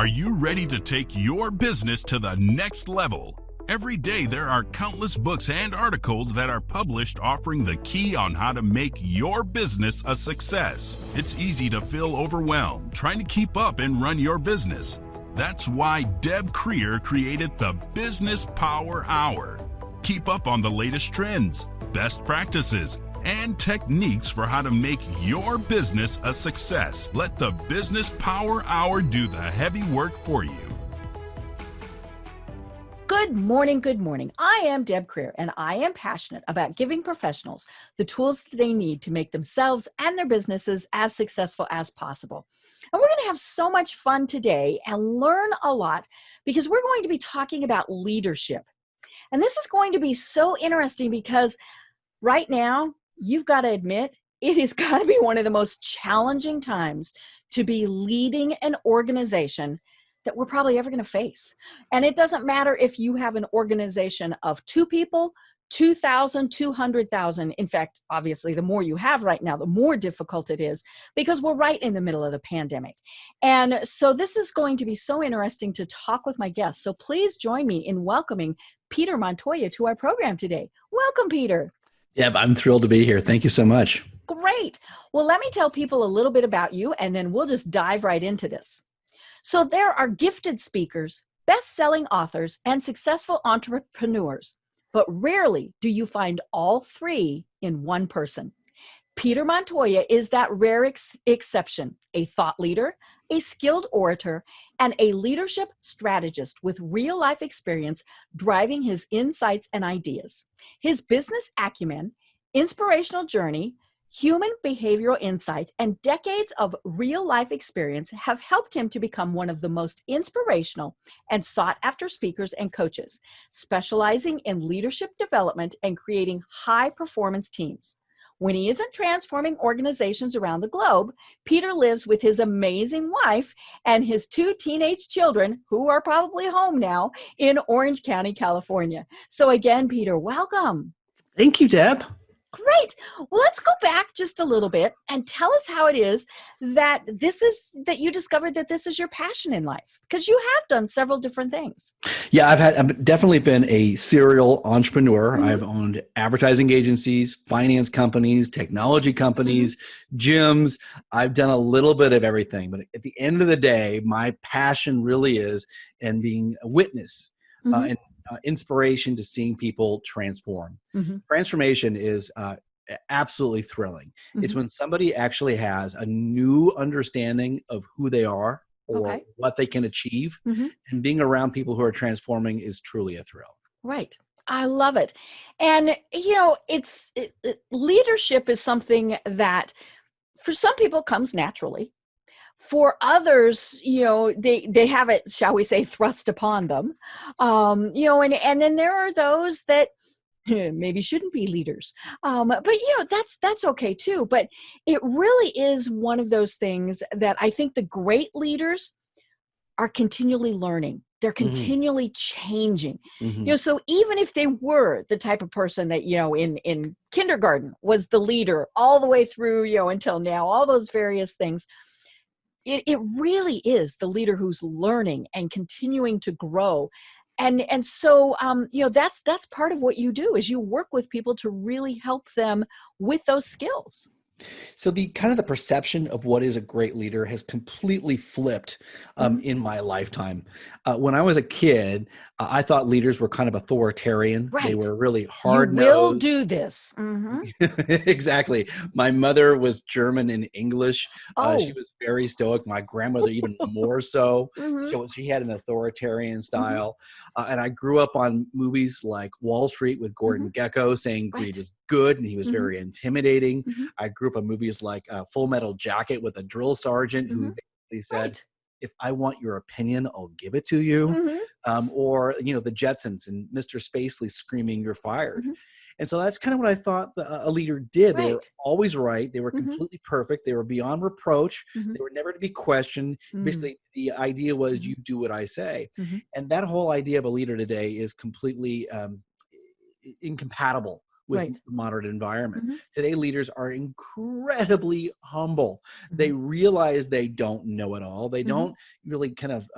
Are you ready to take your business to the next level? Every day there are countless books and articles that are published offering the key on how to make your business a success. It's easy to feel overwhelmed trying to keep up and run your business. That's why Deb Creer created the Business Power Hour. Keep up on the latest trends, best practices, and techniques for how to make your business a success. Let the Business Power Hour do the heavy work for you. Good morning, good morning. I am Deb Creer, and I am passionate about giving professionals the tools that they need to make themselves and their businesses as successful as possible. And we're going to have so much fun today and learn a lot because we're going to be talking about leadership. And this is going to be so interesting because right now, you've got to admit, it has got to be one of the most challenging times to be leading an organization that we're probably ever going to face. And it doesn't matter if you have an organization of 2 people, 2,000, 200,000. In fact, obviously, the more you have right now, the more difficult it is because we're right in the middle of the pandemic. And so this is going to be so interesting to talk with my guests. So please join me in welcoming Peter Montoya to our program today. Welcome, Peter. Deb, I'm thrilled to be here. Thank you so much. Great. Well, let me tell people a little bit about you, and then we'll just dive right into this. So there are gifted speakers, best-selling authors, and successful entrepreneurs, but rarely do you find all 3 in one person. Peter Montoya is that rare exception, a thought leader, a skilled orator, and a leadership strategist with real-life experience driving his insights and ideas. His business acumen, inspirational journey, human behavioral insight, and decades of real-life experience have helped him to become one of the most inspirational and sought-after speakers and coaches, specializing in leadership development and creating high-performance teams. When he isn't transforming organizations around the globe, Peter lives with his amazing wife and his 2 teenage children, who are probably home now, in Orange County, California. So again, Peter, welcome. Thank you, Deb. Great. Well, let's go back just a little bit and tell us how it is that that you discovered that this is your passion in life, because you have done several different things. Yeah, I've definitely been a serial entrepreneur. Mm-hmm. I've owned advertising agencies, finance companies, technology companies, gyms. I've done a little bit of everything. But at the end of the day, my passion really is in being a witness and inspiration to seeing people transform. Transformation is absolutely thrilling. It's when somebody actually has a new understanding of who they are or what they can achieve, and being around people who are transforming is truly a thrill. Right. I love it. And, you know, leadership is something that for some people comes naturally. For others, you know, they have it, shall we say, thrust upon them. You know, and then there are those that maybe shouldn't be leaders. But, you know, that's okay too. But it really is one of those things that I think the great leaders are continually learning. They're continually changing. You know, so even if they were the type of person that, you know, in kindergarten was the leader all the way through, you know, until now, all those various things, it really is the leader who's learning and continuing to grow. And so, you know, that's part of what you do is you work with people to really help them with those skills. So the perception of what is a great leader has completely flipped in my lifetime. When I was a kid, I thought leaders were kind of authoritarian. Right. They were really hard-nosed. You will do this. Exactly. My mother was German and English. She was very stoic. My grandmother even more so. So she had an authoritarian style. And I grew up on movies like Wall Street with Gordon Gekko saying greed is good, and he was very intimidating. I grew up on movies like Full Metal Jacket with a drill sergeant who basically said, if I want your opinion, I'll give it to you. Or, you know, the Jetsons and Mr. Spacely screaming, you're fired. And so that's kind of what I thought a leader did. They were always right. They were completely perfect. They were beyond reproach. They were never to be questioned. Basically, the idea was you do what I say. And that whole idea of a leader today is completely incompatible with Right. modern environment. Mm-hmm. Today, leaders are incredibly humble. Mm-hmm. They realize they don't know it all. They Mm-hmm. don't really kind of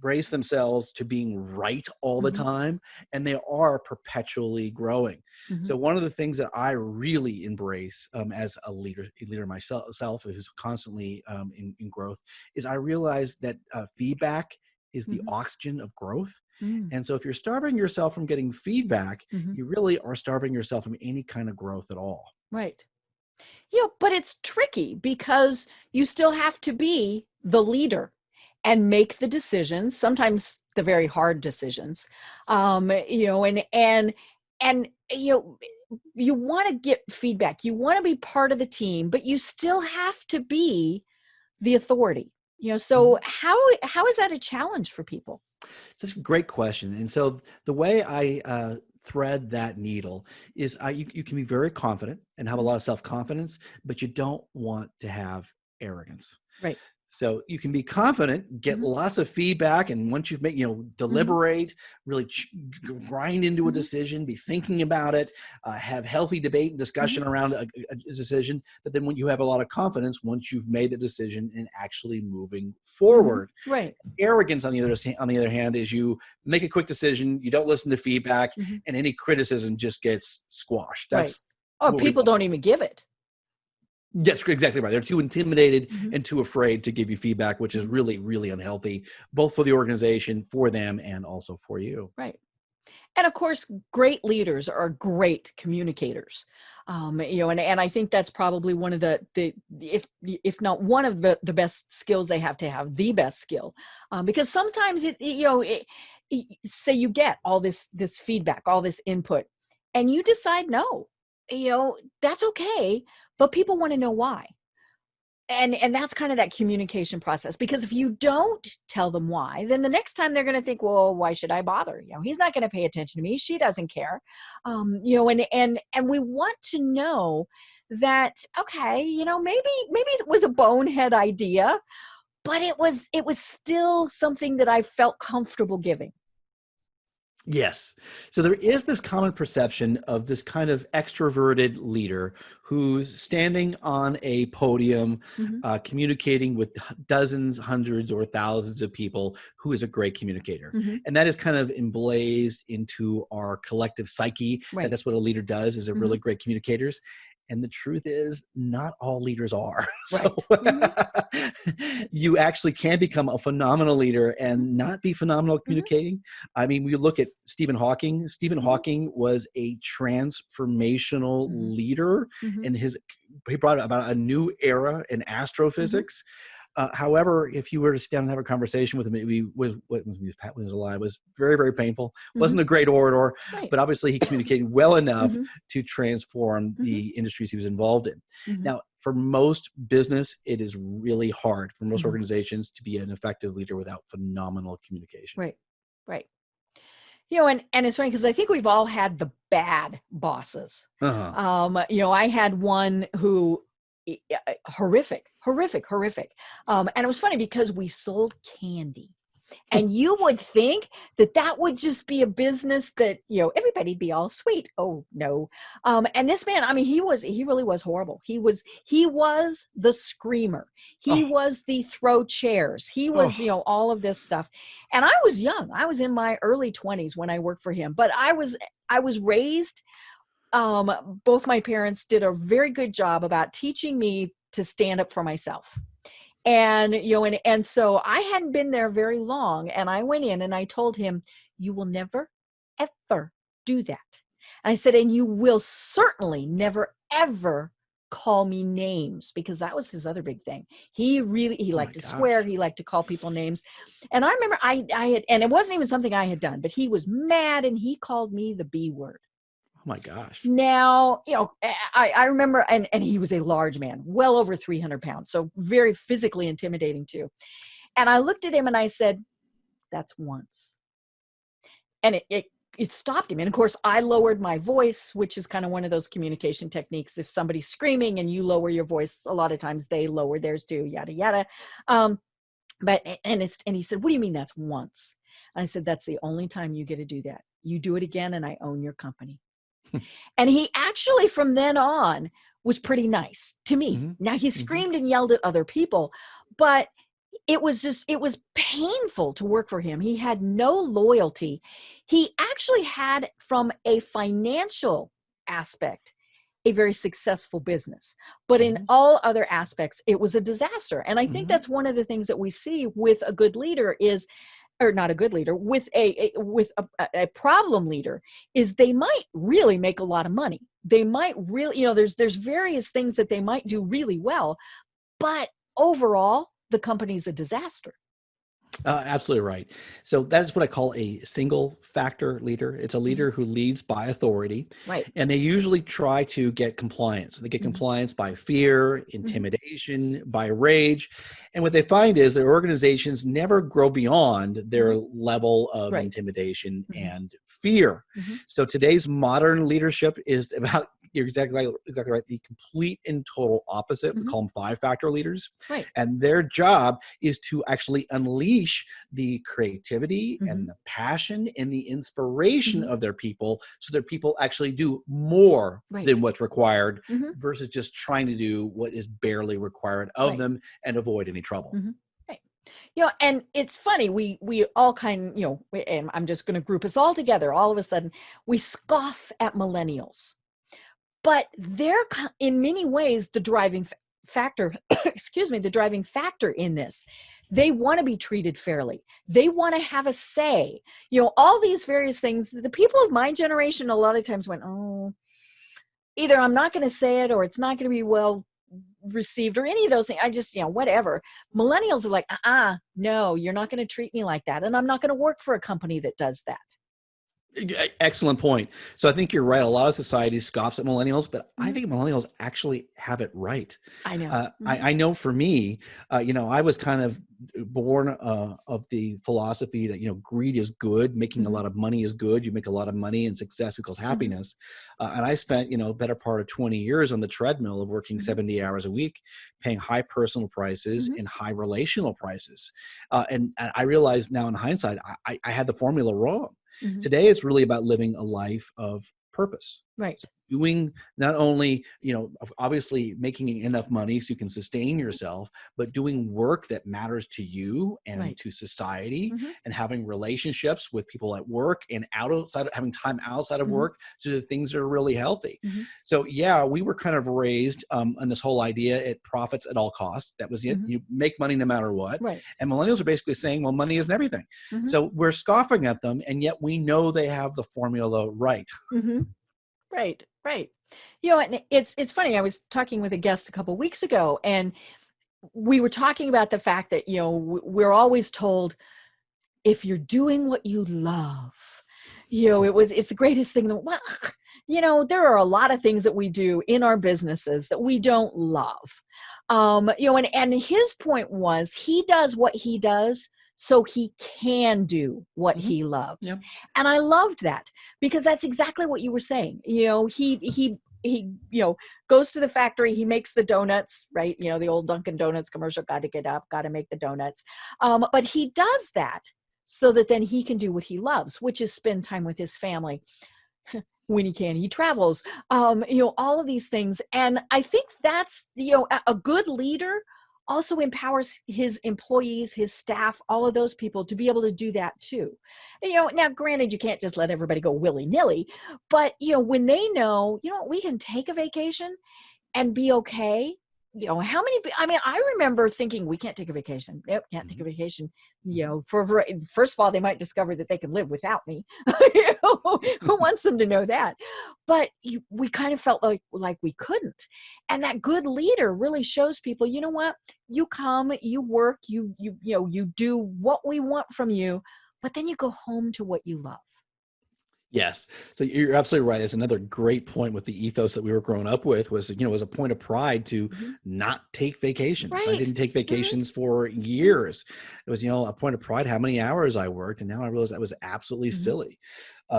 brace themselves to being right all the Mm-hmm. time, and they are perpetually growing. Mm-hmm. So one of the things that I really embrace as a leader myself who's constantly in growth, is I realize that feedback is the Mm-hmm. oxygen of growth. Mm-hmm. And so if you're starving yourself from getting feedback, Mm-hmm. you really are starving yourself from any kind of growth at all. Right. But it's tricky because you still have to be the leader and make the decisions, sometimes the very hard decisions. And you want to get feedback. You want to be part of the team, but you still have to be the authority. So Mhm. how is that a challenge for people? That's a great question. And so the way I thread that needle is you can be very confident and have a Mhm. lot of self-confidence, but you don't want to have arrogance. Right. So you can be confident, get Hmm. lots of feedback, and once you've made, Hmm. deliberate, really grind into a Hmm. decision, be thinking about it, have healthy debate and Hmm. discussion around a decision. But then when you have a lot of confidence, once you've made the decision and actually moving Hmm. forward. Right. Arrogance, on the other hand, is you make a quick decision, you don't listen to feedback, Hmm. and any criticism just gets squashed. Right. That's Or what we people don't. don't even give it. That's exactly right. They're too intimidated Hmm. and too afraid to give you feedback, which is Hmm. really, really unhealthy, both for the organization, for them, and also for you. Right. And of course, great leaders are great communicators. And I think that's probably one of the if not one of the best skills they have to have the best skill, because sometimes say you get all this feedback, all this input, and you decide no, that's okay, but people want to know why. And that's kind of that communication process, because if you don't tell them why, then the next time they're going to think, well, why should I bother? He's not going to pay attention to me, she doesn't care. And we want to know that, okay, maybe it was a bonehead idea, but it was still something that I felt comfortable giving. Yes. So there is this common perception of this kind of extroverted leader who's standing on a podium, Hmm. communicating with dozens, hundreds, or thousands of people, who is a great communicator. Hmm. And that is kind of emblazed into our collective psyche, that Right. that's what a leader does, is a Hmm. really great communicators. And the truth is, not all leaders are. So Right. Hmm. you actually can become a phenomenal leader Hmm. and not be phenomenal at Hmm. communicating. I mean, we look at Stephen Hawking. Stephen Hmm. Hawking was a transformational Hmm. leader, Hmm. and he brought about a new era in Hmm. astrophysics. However, if you were to sit down and have a conversation with him, when he was alive, was very, very painful. Hmm. Wasn't a great orator, Right. but obviously he communicated well enough Hmm. to transform Hmm. the industries he was involved in. Hmm. Now, for most business, it is really hard for most Hmm. organizations to be an effective leader without phenomenal communication. Right. Right. And it's funny because I think we've all had the bad bosses. Uh-huh. I had one who horrific, horrific, horrific. And it was funny because we sold candy. And you would think that would just be a business that, everybody'd be all sweet. Oh no. And this man, I mean, he really was horrible. He was the screamer. He Oh, was the throw chairs. He was, oh, all of this stuff. And I was young. I was in my early 20s when I worked for him, but I was raised, both my parents did a very good job about teaching me to stand up for myself. And so I hadn't been there very long, and I went in and I told him, you will never ever do that. And I said, and you will certainly never ever call me names, because that was his other big thing. He oh my liked to swear, gosh. he liked to call people names. And I remember I had, and it wasn't even something I had done, but he was mad and he called me the B word. Oh my gosh. Now, I remember, and he was a large man, well over 300 pounds, so very physically intimidating too. And I looked at him and I said, that's once. And it stopped him. And of course, I lowered my voice, which is kind of one of those communication techniques. If somebody's screaming and you lower your voice, a lot of times they lower theirs too, yada, yada. And he said, what do you mean that's once? And I said, that's the only time you get to do that. You do it again and I own your company. And he actually, from then on, was pretty nice to me. Mm-hmm. Now, he Mm-hmm. screamed and yelled at other people, but it was painful to work for him. He had no loyalty. He actually had, from a financial aspect, a very successful business, but in Mm-hmm. all other aspects, it was a disaster. And I think Mm-hmm. that's one of the things that we see with a good leader is, or not a good leader, with a problem leader, is they might really make a lot of money. They might really, there's various things that they might do really well, but overall, the company's a disaster. Absolutely right. So that's what I call a single factor leader. It's a leader who leads by authority, Right. and they usually try to get compliance. They get compliance by fear, intimidation, by rage. And what they find is their organizations never grow beyond their level of Right. intimidation and fear. So today's modern leadership is about, you're exactly right, the complete and total opposite. We call them five-factor leaders. Right. And their job is to actually unleash the creativity and the passion and the inspiration of their people, so their people actually do more than what's required versus just trying to do what is barely required of them and avoid any trouble. Right. And it's funny, we all kind, and I'm just going to group us all together. All of a sudden, we scoff at millennials, but they're in many ways the driving factor, the driving factor in this. They want to be treated fairly. They want to have a say. All these various things. The people of my generation a lot of times went, oh, either I'm not going to say it or it's not going to be well received or any of those things. I just, whatever. Millennials are like, no, you're not going to treat me like that. And I'm not going to work for a company that does that. Excellent point. So I think you're right. A lot of society scoffs at millennials, but I think millennials actually have it right. I know. I know for me, I was kind of born of the philosophy that, greed is good. Making a lot of money is good. You make a lot of money and success equals happiness. And I spent, better part of 20 years on the treadmill of working 70 hours a week, paying high personal prices and high relational prices. And I realize now in hindsight, I had the formula wrong. Today, it's really about living a life of purpose. Right. So doing not only, obviously making enough money so you can sustain yourself, but doing work that matters to you and to society, and having relationships with people at work and having time outside of work to do things that are really healthy. So yeah, we were kind of raised on this whole idea, it profits at all costs. That was it. You make money no matter what. Right. And millennials are basically saying, well, money isn't everything. So we're scoffing at them, and yet we know they have the formula right. Right. And it's funny. I was talking with a guest a couple of weeks ago, and we were talking about the fact that, we're always told, if you're doing what you love, it's the greatest thing. There are a lot of things that we do in our businesses that we don't love. And his point was, he does what he does so he can do what he loves. Yeah. And I loved that, because that's exactly what you were saying. He goes to the factory, he makes the donuts, right? The old Dunkin' Donuts commercial, got to get up, got to make the donuts. But he does that so that then he can do what he loves, which is spend time with his family. When he can, he travels, all of these things. And I think that's, a good leader also empowers his employees, his staff, all of those people to be able to do that too. Now granted, you can't just let everybody go willy-nilly, but when they know, we can take a vacation and be okay. I remember thinking, we can't take a vacation. Nope, can't take a vacation. First of all, they might discover that they can live without me. Who wants them to know that? But we kind of felt like we couldn't. And that good leader really shows people, you know what? You come, you work, you do what we want from you, but then you go home to what you love. Yes. So you're absolutely right. It's another great point with the ethos that we were growing up with was, it was a point of pride to not take vacations. Right. I didn't take vacations for years. It was, a point of pride, how many hours I worked. And now I realize that was absolutely silly.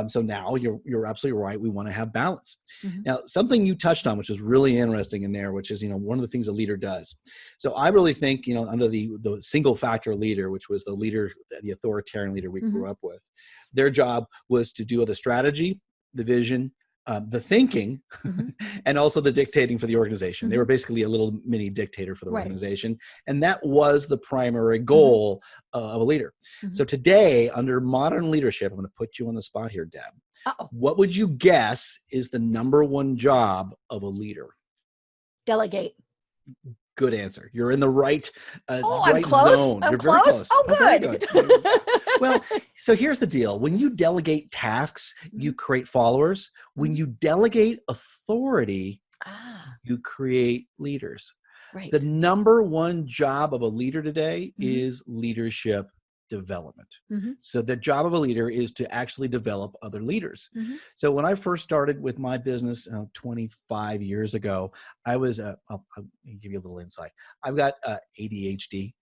So now you're absolutely right. We want to have balance. Now, something you touched on, which is really interesting in there, which is, one of the things a leader does. So I really think, under the single factor leader, which was the leader, the authoritarian leader we grew up with, their job was to do the strategy, the vision, the thinking, Mm-hmm. and also the dictating for the organization. They were Mm-hmm. basically a little mini dictator for the Right. organization. And that was the primary Mm-hmm. goal of a leader. Mm-hmm. So today, under modern leadership, I'm going to put you on the spot here, Deb. Uh-oh. What would you guess is the number one job of a leader? Delegate. Good answer. You're in the right I'm right close. zone. I'm You're very close. close. Oh, Very good. good. Well, so here's the deal. When you delegate tasks, you Mm-hmm. create followers. When Mm-hmm. you delegate authority, Ah, you create leaders. right. The number one job of a leader today Mm-hmm. is leadership development. Mm-hmm. So the job of a leader is to actually develop other leaders. Mm-hmm. So when I first started with my business 25 years ago, I was, I'll give you a little insight. I've got ADHD.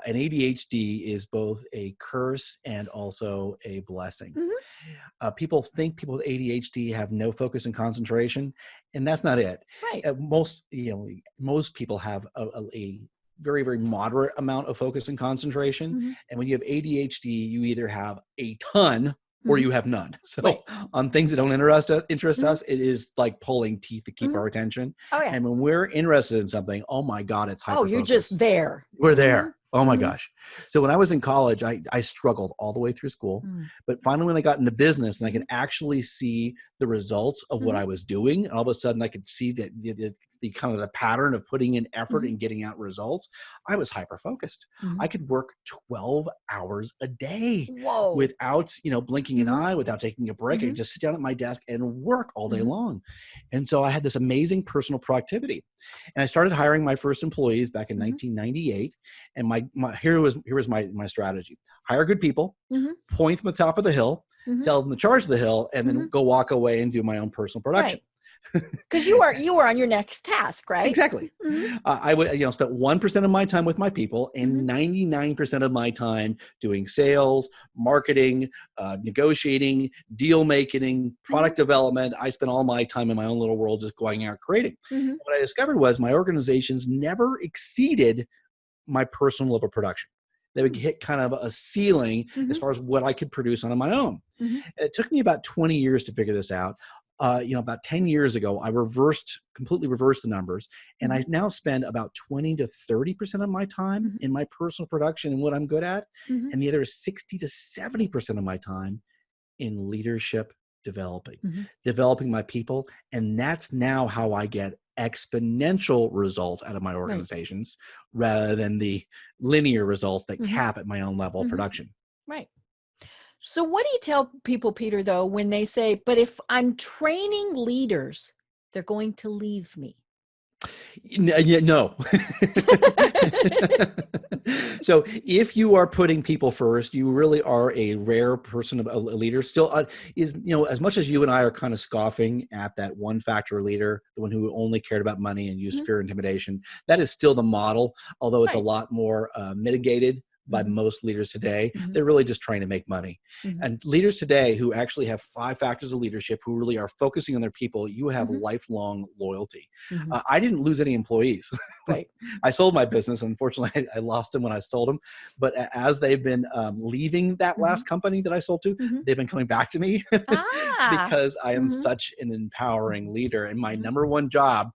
And ADHD is both a curse and also a blessing. Mm-hmm. People think people with ADHD have no focus and concentration, and that's not it. Right. Most people have a very, very moderate amount of focus and concentration. Mm-hmm. And when you have ADHD, you either have a ton or Mm-hmm. you have none. So Right. on things that don't interest Mm-hmm. us, it is like pulling teeth to keep Mm-hmm. our attention. Oh, yeah. And when we're interested in something, oh my God, it's hyper Oh, focus. you're just there. We're Mm-hmm. there. Oh my Mm-hmm. gosh. So when I was in college, I struggled all the way through school. Mm-hmm. But finally, when I got into business and I could actually see the results of what Mm-hmm. I was doing, and all of a sudden I could see that the kind of the pattern of putting in effort Mm-hmm. and getting out results, I was hyper focused. Mm-hmm. I could work 12 hours a day Whoa. without, blinking an Mm-hmm. eye, without taking a break. I Mm-hmm. could just sit down at my desk and work all day Mm-hmm. long. And so I had this amazing personal productivity. And I started hiring my first employees back in Mm-hmm. 1998. And here was my strategy: hire good people, Mm-hmm. point them at the top of the hill, Mm-hmm. tell them to charge the hill, and then Mm-hmm. go walk away and do my own personal production. Right. Because you were on your next task, right? Exactly. Mm-hmm. I would, spent 1% of my time with my people and 99% of my time doing sales, marketing, negotiating, deal making, product development. I spent all my time in my own little world just going out creating. Mm-hmm. What I discovered was my organizations never exceeded my personal level production. They would hit kind of a ceiling as far as what I could produce on my own. Mm-hmm. And it took me about 20 years to figure this out. About 10 years ago, I completely reversed the numbers. And I now spend about 20 to 30% of my time in my personal production and what I'm good at. Mm-hmm. And the other 60 to 70% of my time in leadership developing my people. And that's now how I get exponential results out of my organizations rather than the linear results that cap at my own level of production. Right. So what do you tell people, Peter, though, when they say, but if I'm training leaders, they're going to leave me? No. So if you are putting people first, you really are a rare person, a leader. Still as much as you and I are kind of scoffing at that one factor leader, the one who only cared about money and used fear and intimidation, that is still the model, although it's a lot more mitigated by most leaders today. They're really just trying to make money. And leaders today who actually have 5 factors of leadership, who really are focusing on their people, you have lifelong loyalty. I didn't lose any employees. Right. I sold my business. Unfortunately, I lost them when I sold them. But as they've been leaving that last company that I sold to, they've been coming back to me because I am such an empowering leader. And my number one job,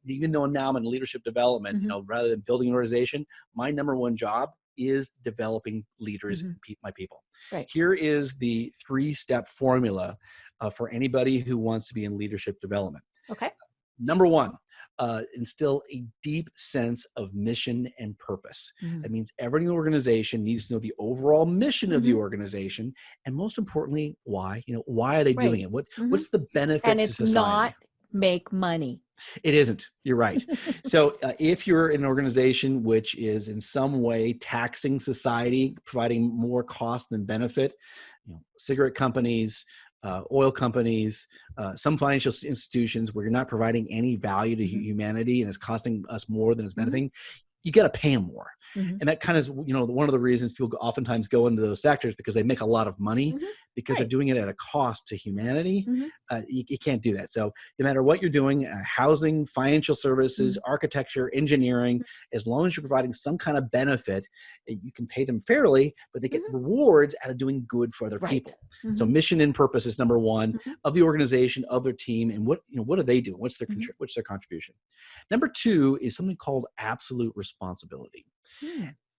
even though now I'm in leadership development, rather than building an organization, my number one job is developing leaders and my people. Right. Here is the 3-step formula for anybody who wants to be in leadership development. Okay. Number 1, instill a deep sense of mission and purpose. That means every organization needs to know the overall mission of the organization, and most importantly, why. Why are they doing it? What's the benefit to society? Not make money. It isn't. You're right. So if you're in an organization which is in some way taxing society, providing more cost than benefit, cigarette companies, oil companies, some financial institutions where you're not providing any value to humanity and it's costing us more than it's benefiting, you got to pay them more. And that kind of is, one of the reasons people oftentimes go into those sectors, because they make a lot of money, because they're doing it at a cost to humanity. You can't do that. So no matter what you're doing, housing, financial services, architecture, engineering, as long as you're providing some kind of benefit, you can pay them fairly, but they get rewards out of doing good for other people. So mission and purpose is number one of the organization, of their team, and what are they doing? What's their contribution? Number two is something called absolute responsibility.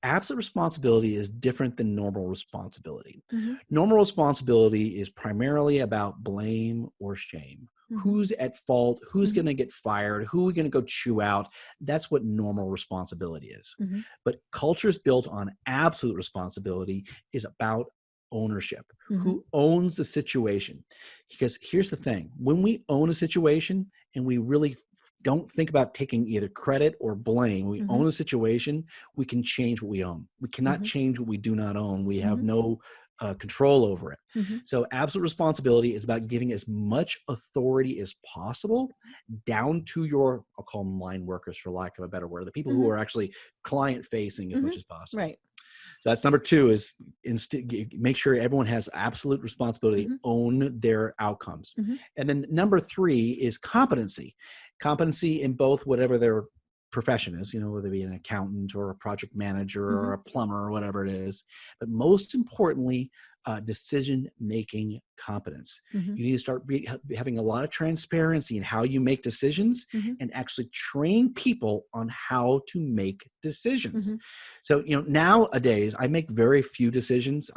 Absolute responsibility is different than normal responsibility. Normal responsibility is primarily about blame or shame. Who's at fault? Who's going to get fired? Who are we going to go chew out? That's what normal responsibility is. But cultures built on absolute responsibility is about ownership. Who owns the situation? Because here's the thing. When we own a situation and we really don't think about taking either credit or blame, we own a situation, we can change what we own. We cannot change what we do not own. We have no control over it. So absolute responsibility is about giving as much authority as possible down to your, I'll call them line workers for lack of a better word, the people who are actually client facing as much as possible. Right. So that's number two, is make sure everyone has absolute responsibility, own their outcomes. And then number three is competency. Competency in both whatever their profession is, whether it be an accountant or a project manager or a plumber or whatever it is. But most importantly, decision-making competence. You need to start having a lot of transparency in how you make decisions and actually train people on how to make decisions. So, nowadays I make very few decisions.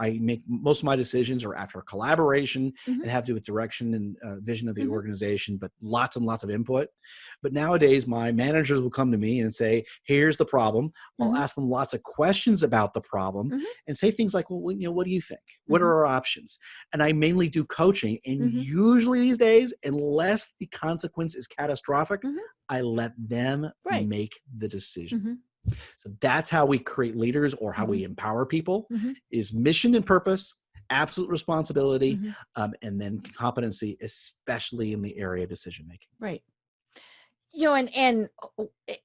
Most of my decisions are after a collaboration and have to do with direction and vision of the organization, but lots and lots of input. But nowadays my managers will come to me and say, here's the problem. I'll ask them lots of questions about the problem and say things like, well, what do you think? What are our options? And I mainly do coaching. And usually these days, unless the consequence is catastrophic, I let them make the decision. So that's how we create leaders, or how we empower people, is mission and purpose, absolute responsibility, and then competency, especially in the area of decision making. Right. And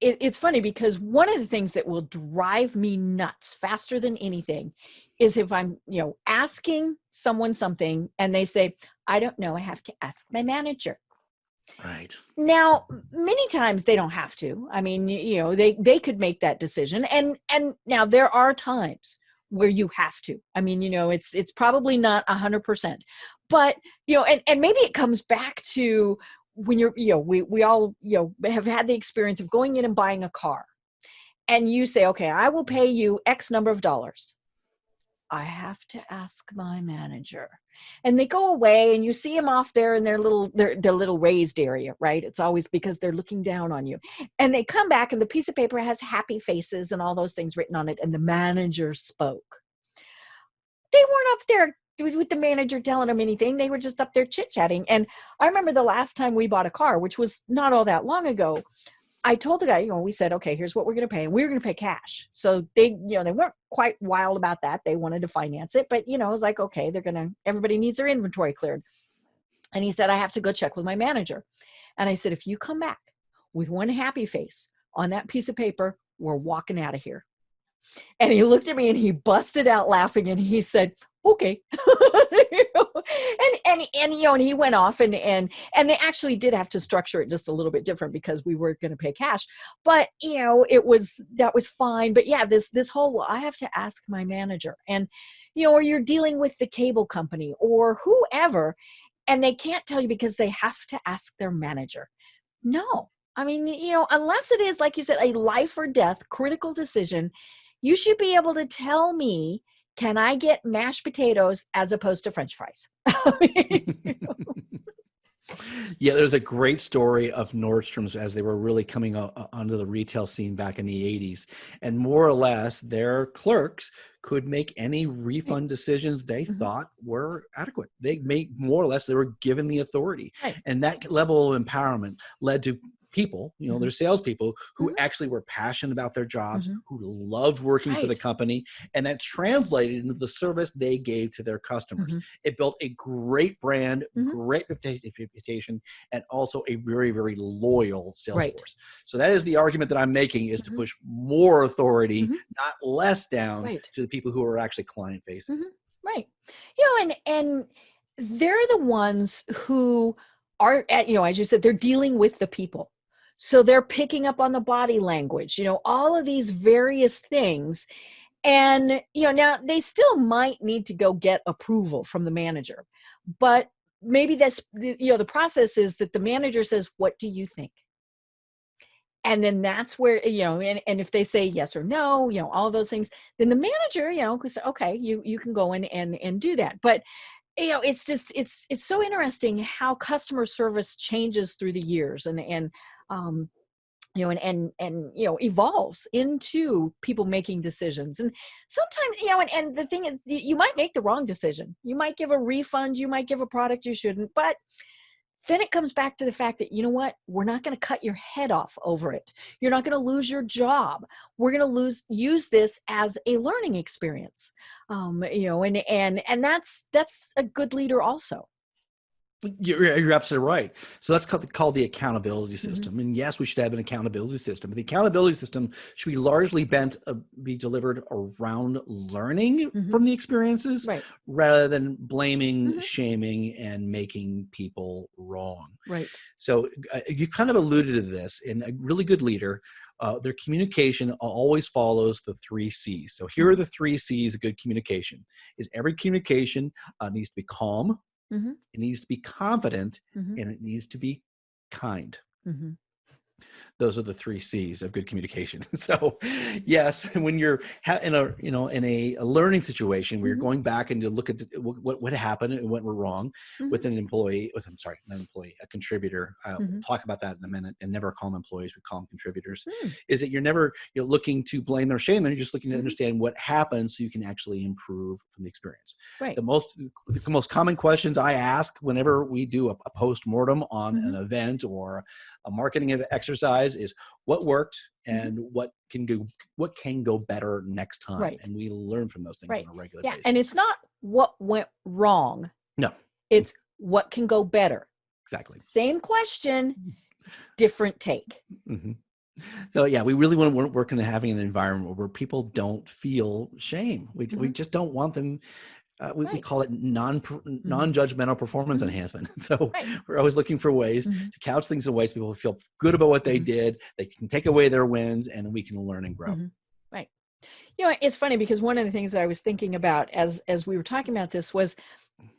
it's funny because one of the things that will drive me nuts faster than anything is if I'm, asking someone something and they say, I don't know, I have to ask my manager. Right. Now, many times they don't have to. I mean, they could make that decision. And now there are times where you have to. I mean, it's probably not 100%, but, and maybe it comes back to when you're, we all, have had the experience of going in and buying a car, and you say, okay, I will pay you X number of dollars. I have to ask my manager. And they go away and you see them off there in their little raised area, right? It's always because they're looking down on you. And they come back and the piece of paper has happy faces and all those things written on it. And the manager spoke. They weren't up there with the manager telling them anything. They were just up there chit-chatting. And I remember the last time we bought a car, which was not all that long ago, I told the guy, we said, okay, here's what we're going to pay. And we were going to pay cash. So they, they weren't quite wild about that. They wanted to finance it, but, it was like, okay, everybody needs their inventory cleared. And he said, I have to go check with my manager. And I said, if you come back with one happy face on that piece of paper, we're walking out of here. And he looked at me and he busted out laughing and he said, okay. And he went off and they actually did have to structure it just a little bit different because we were going to pay cash, but that was fine. But yeah, this whole, I have to ask my manager, and, or you're dealing with the cable company or whoever, and they can't tell you because they have to ask their manager. No, I mean, unless it is, like you said, a life or death critical decision, you should be able to tell me, can I get mashed potatoes as opposed to French fries? Yeah, there's a great story of Nordstrom's as they were really coming onto the retail scene back in the 80s. And more or less, their clerks could make any refund decisions they thought were adequate. They were given the authority. Right. And that level of empowerment led to people, they're salespeople who actually were passionate about their jobs, who loved working for the company, and that translated into the service they gave to their customers. It built a great brand, great reputation, and also a very, very loyal sales force. So that is the argument that I'm making, is to push more authority, not less, down to the people who are actually client facing. Right. And they're the ones who are at, as you said, they're dealing with the people. So they're picking up on the body language, all of these various things. And, now they still might need to go get approval from the manager, but maybe that's, the process is that the manager says, what do you think? And then that's where, and if they say yes or no, all those things, then the manager, could say, okay, you can go in and do that. But, it's just, it's so interesting how customer service changes through the years um, evolves into people making decisions. And sometimes, and the thing is, you might make the wrong decision. You might give a refund, you might give a product you shouldn't, but then it comes back to the fact that, we're not going to cut your head off over it. You're not going to lose your job. We're going to use this as a learning experience. And that's a good leader also. You're absolutely right. So that's called the accountability system. And yes, we should have an accountability system. But the accountability system should be largely be delivered around learning from the experiences, rather than blaming, shaming, and making people wrong. Right. So you kind of alluded to this. In a really good leader, their communication always follows the 3 C's. So here are the 3 C's of good communication. Is every communication needs to be calm. It needs to be confident, and it needs to be kind. Those are the 3 C's of good communication. So yes, when you're in a learning situation where you're going back and to look at what happened and what went wrong with an employee, a contributor. I'll talk about that in a minute, and never call them employees, we call them contributors. Is that you're looking to blame or shame them. You're just looking to understand what happened so you can actually improve from the experience. Right. The most common questions I ask whenever we do a post-mortem on an event or a marketing exercise is what worked and what can go better next time. Right. And we learn from those things on a regular basis. And it's not what went wrong. No. It's what can go better. Exactly. Same question, different take. So yeah, we really want to work in having an environment where people don't feel shame. We just don't want them. We call it non-judgmental performance enhancement. So we're always looking for ways to couch things in ways people feel good about what they did. They can take away their wins, and we can learn and grow. Right. It's funny because one of the things that I was thinking about as we were talking about this was,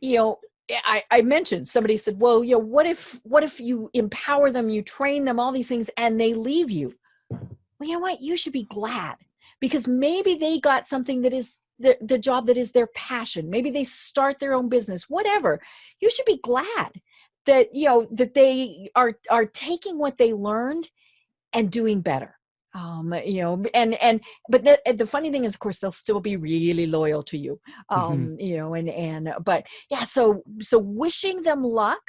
I mentioned, somebody said, well, what if you empower them, you train them, all these things, and they leave you? Well, you know what? You should be glad, because maybe they got something that is the job that is their passion. Maybe they start their own business, whatever. You should be glad that, that they are taking what they learned and doing better. But the funny thing is, of course, they'll still be really loyal to you. But yeah, so wishing them luck.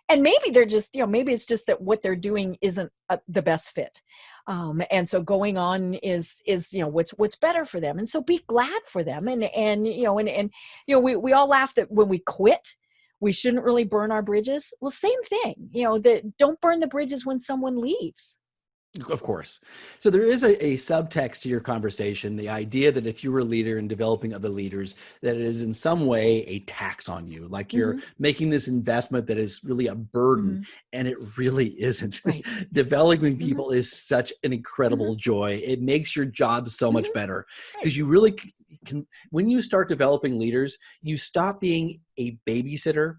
And maybe they're just, maybe it's just that what they're doing isn't the best fit. And so going on is what's better for them. And so be glad for them. We all laugh that when we quit, we shouldn't really burn our bridges. Well, same thing, don't burn the bridges when someone leaves. Of course. So there is a subtext to your conversation, the idea that if you were a leader and developing other leaders, that it is in some way a tax on you, like you're making this investment that is really a burden, and it really isn't. Right. Developing people is such an incredible joy. It makes your job so much better, because you really can, when you start developing leaders, you stop being a babysitter,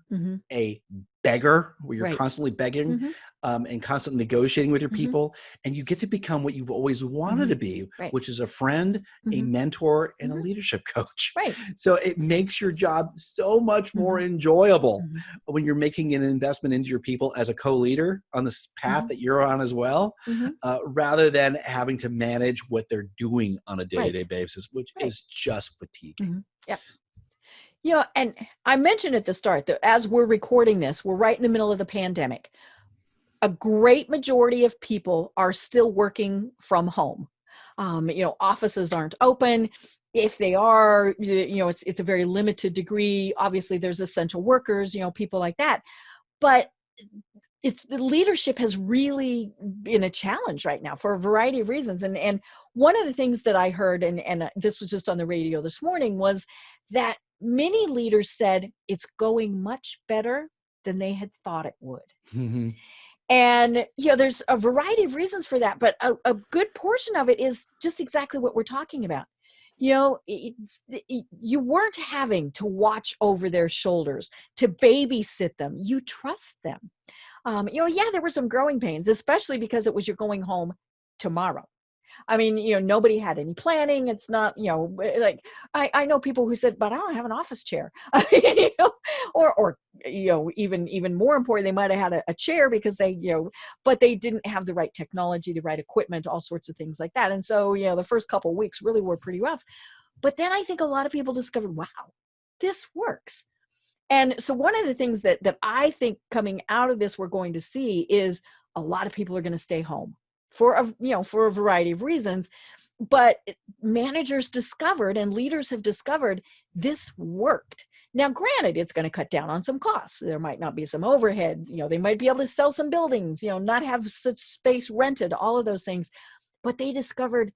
a beggar, where you're constantly begging and constantly negotiating with your people, and you get to become what you've always wanted to be, which is a friend, a mentor, and a leadership coach. Right. So it makes your job so much more enjoyable when you're making an investment into your people as a co-leader on this path that you're on as well, rather than having to manage what they're doing on a day-to-day basis, which is just fatiguing. Yeah. And I mentioned at the start that as we're recording this, we're right in the middle of the pandemic. A great majority of people are still working from home. Offices aren't open. If they are, it's a very limited degree. Obviously, there's essential workers, people like that. But the leadership has really been a challenge right now for a variety of reasons. And one of the things that I heard, and this was just on the radio this morning, was that many leaders said it's going much better than they had thought it would. Mm-hmm. And, there's a variety of reasons for that, but a good portion of it is just exactly what we're talking about. You weren't having to watch over their shoulders, to babysit them. You trust them. There were some growing pains, especially because it was you're going home tomorrow. I mean, nobody had any planning. It's not, like I know people who said, but I don't have an office chair. Or even more important, they might have had a chair because but they didn't have the right technology, the right equipment, all sorts of things like that. And so, the first couple of weeks really were pretty rough. But then I think a lot of people discovered, wow, this works. And so one of the things that I think coming out of this we're going to see is a lot of people are going to stay home for a variety of reasons. But managers discovered and leaders have discovered this worked. Now, granted, it's going to cut down on some costs. There might not be some overhead. They might be able to sell some buildings, not have such space rented, all of those things. But they discovered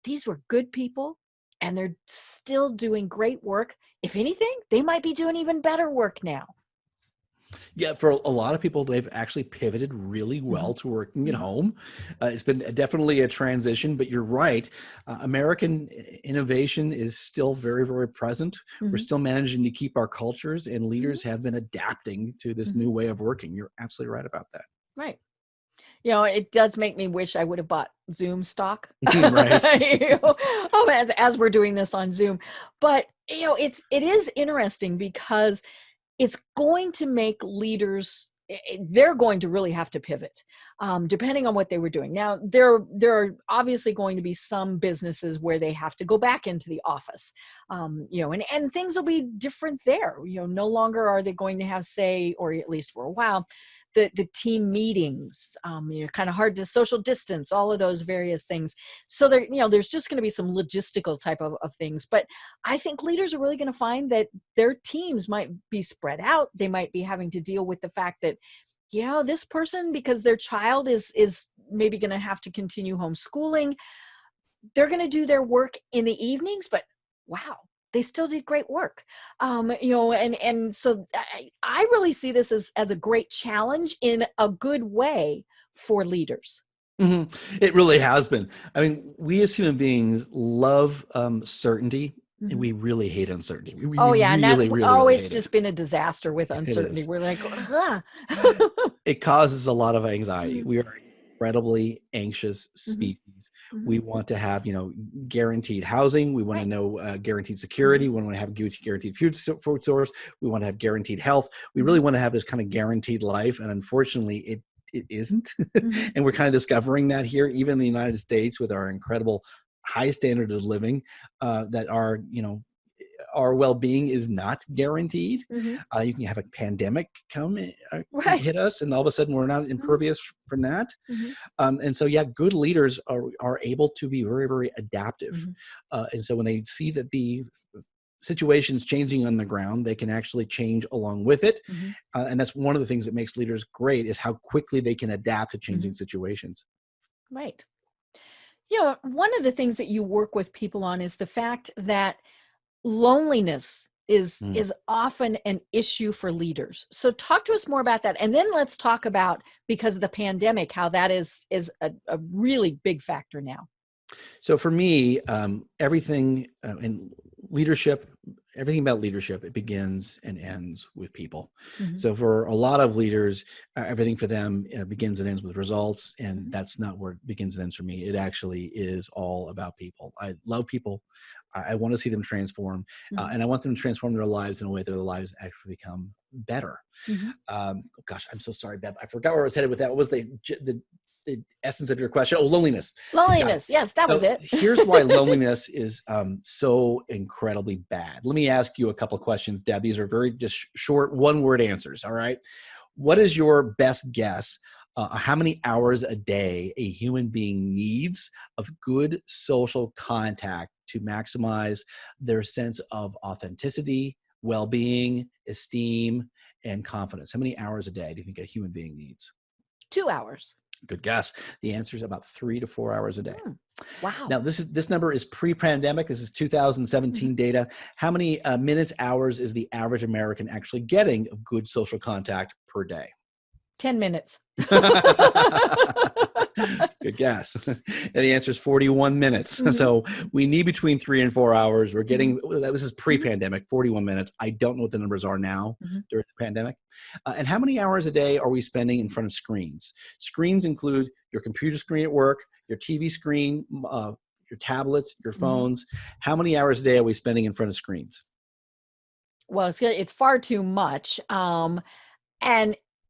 these were good people and they're still doing great work. If anything, they might be doing even better work now. Yeah, for a lot of people, they've actually pivoted really well to working at home. It's been definitely a transition, but you're right. American innovation is still very, very present. We're still managing to keep our cultures, and leaders have been adapting to this new way of working. You're absolutely right about that. Right. It does make me wish I would have bought Zoom stock. Right. As we're doing this on Zoom. But, it is interesting because it's going to make leaders, they're going to really have to pivot, depending on what they were doing. Now, there are obviously going to be some businesses where they have to go back into the office, and things will be different there. No longer are they going to have, say, or at least for a while, the team meetings, kind of hard to social distance, all of those various things. So there's just going to be some logistical type of things. But I think leaders are really going to find that their teams might be spread out. They might be having to deal with the fact that, this person, because their child is maybe going to have to continue homeschooling, they're going to do their work in the evenings, but wow, they still did great work. And so I really see this as a great challenge in a good way for leaders. It really has been. I mean, we as human beings love certainty, and we really hate uncertainty. We Yeah, and really it's hate just it. been a disaster with It uncertainty. is. We're like, ugh. It causes a lot of anxiety. We are incredibly anxious species. We want to have, guaranteed housing. We want to know guaranteed security. We want to have guaranteed food source. We want to have guaranteed health. We really want to have this kind of guaranteed life. And unfortunately, it isn't. And we're kind of discovering that here, even in the United States, with our incredible high standard of living, that our well-being is not guaranteed. You can have a pandemic come hit us, and all of a sudden we're not impervious from that. And so, good leaders are able to be very, very adaptive. And so when they see that the situation's changing on the ground, they can actually change along with it. And that's one of the things that makes leaders great, is how quickly they can adapt to changing situations. Right. One of the things that you work with people on is the fact that loneliness is often an issue for leaders. So talk to us more about that. And then let's talk about, because of the pandemic, how that is a really big factor now. So for me, everything in leadership, everything about leadership, it begins and ends with people. So for a lot of leaders, everything for them begins and ends with results. And that's not where it begins and ends for me. It actually is all about people. I love people. I want to see them transform, and I want them to transform their lives in a way that their lives actually become better. Gosh, I'm so sorry, Beb. I forgot where I was headed with that. What was the essence of your question? Oh, loneliness. Loneliness. Yes, that was it. Here's why loneliness is so incredibly bad. Let me ask you a couple of questions, Deb. These are very just short, one-word answers. All right. What is your best guess? How many hours a day a human being needs of good social contact to maximize their sense of authenticity, well-being, esteem, and confidence? How many hours a day do you think a human being needs? 2 hours. Good guess. The answer is about 3 to 4 hours a day. Wow. Now, this number is pre-pandemic. This is 2017 data. How many minutes, hours is the average American actually getting of good social contact per day? 10 minutes. Good guess. And the answer is 41 minutes. So we need between 3 and 4 hours. We're getting, this is pre-pandemic, 41 minutes. I don't know what the numbers are now during the pandemic. And how many hours a day are we spending in front of screens? Screens include your computer screen at work, your TV screen, your tablets, your phones. How many hours a day are we spending in front of screens? Well, it's far too much. And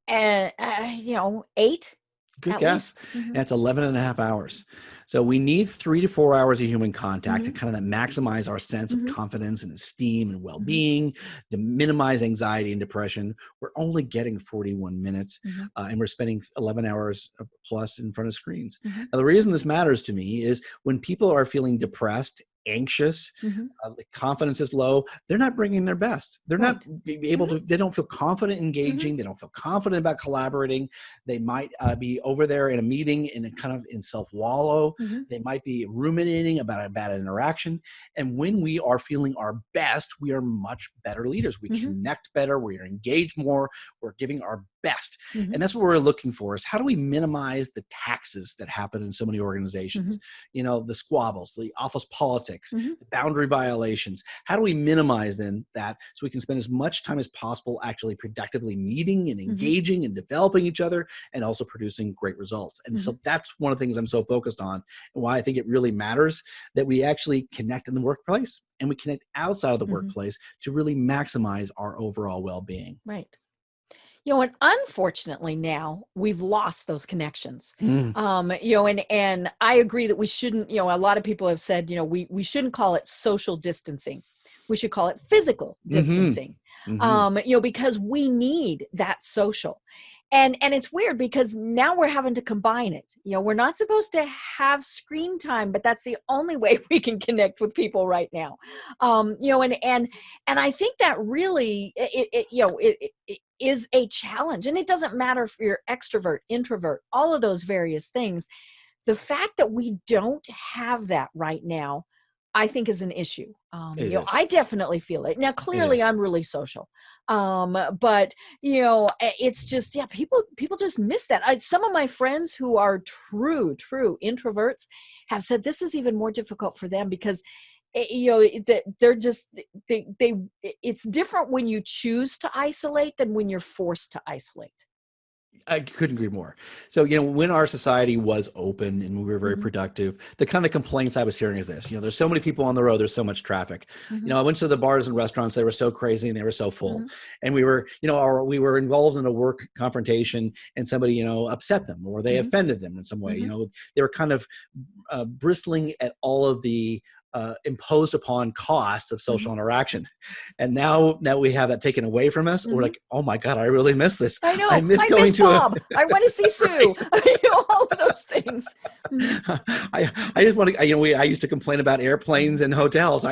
8 Good at guess. least. That's 11 and a half hours. So we need 3 to 4 hours of human contact to kind of maximize our sense of confidence and esteem and well-being, to minimize anxiety and depression. We're only getting 41 minutes and we're spending 11 hours plus in front of screens. Now, the reason this matters to me is when people are feeling depressed, anxious, the confidence is low, they're not bringing their best. They're not able to, they don't feel confident engaging. They don't feel confident about collaborating. They might be over there in a meeting and kind of in self-wallow. They might be ruminating about a bad interaction. And when we are feeling our best, we are much better leaders. We connect better. We are engaged more. We're giving our best. And that's what we're looking for, is how do we minimize the taxes that happen in so many organizations? You know, the squabbles, the office politics, the boundary violations. How do we minimize then that so we can spend as much time as possible actually productively meeting and engaging and developing each other and also producing great results? And so that's one of the things I'm so focused on, and why I think it really matters that we actually connect in the workplace and we connect outside of the workplace to really maximize our overall well-being. Right. And unfortunately now we've lost those connections. And I agree that we shouldn't, a lot of people have said, we shouldn't call it social distancing. We should call it physical distancing, because we need that social. And it's weird because now we're having to combine it. We're not supposed to have screen time, but that's the only way we can connect with people right now. And I think that really, it is a challenge. And it doesn't matter if you're extrovert, introvert, all of those various things. The fact that we don't have that right now, I think, is an issue. I definitely feel it. Now, clearly I'm really social. But it's just, people just miss that. Some of my friends who are true introverts have said this is even more difficult for them because they're just, it's different when you choose to isolate than when you're forced to isolate. I couldn't agree more. So, when our society was open and we were very productive, the kind of complaints I was hearing is this, there's so many people on the road, there's so much traffic. I went to the bars and restaurants, they were so crazy and they were so full. And we were, we were involved in a work confrontation and somebody, upset them or they offended them in some way. They were kind of bristling at all of the imposed upon costs of social interaction. And now we have that taken away from us. We're like, oh my God, I really miss this. I know. I miss going to Bob. I want to see Sue. All of those things. I just want to, I used to complain about airplanes and hotels.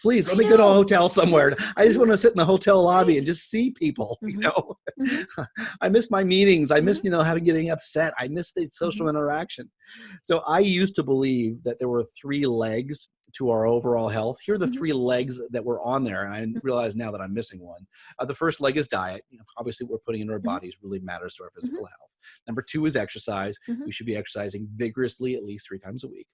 Please let me go to a hotel somewhere. I just want to sit in the hotel lobby and just see people, I miss my meetings. I miss, getting upset. I miss the social interaction. So I used to believe that there were 3 legs to our overall health. Here are the 3 legs that were on there. And I realize now that I'm missing one. The first leg is diet. Obviously what we're putting into our bodies really matters to our physical health. Number 2 is exercise. We should be exercising vigorously at least 3 times a week.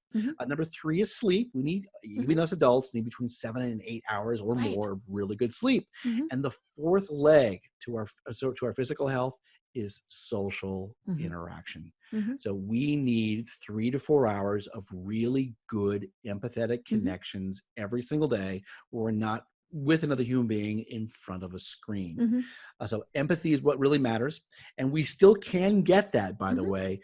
Number 3 is sleep. We need, even us adults, need between 7 and 8 hours or more of really good sleep. And the 4th leg to our physical health is social interaction. So we need 3 to 4 hours of really good empathetic connections every single day where we're not with another human being in front of a screen. So empathy is what really matters. And we still can get that, by the way,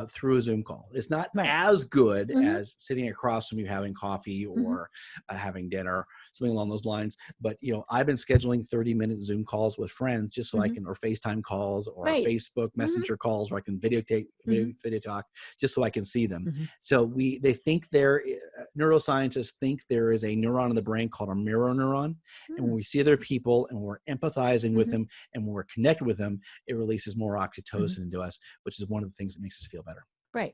through a Zoom call. It's not as good as sitting across from you having coffee or having dinner, something along those lines. But, I've been scheduling 30-minute Zoom calls with friends just so I can, or FaceTime calls or Facebook Messenger calls where I can video talk just so I can see them. So they think neuroscientists think there is a neuron in the brain called a mirror neuron. And when we see other people and we're empathizing with them and when we're connected with them, it releases more oxytocin into us, which is one of the things that makes us feel better. Right.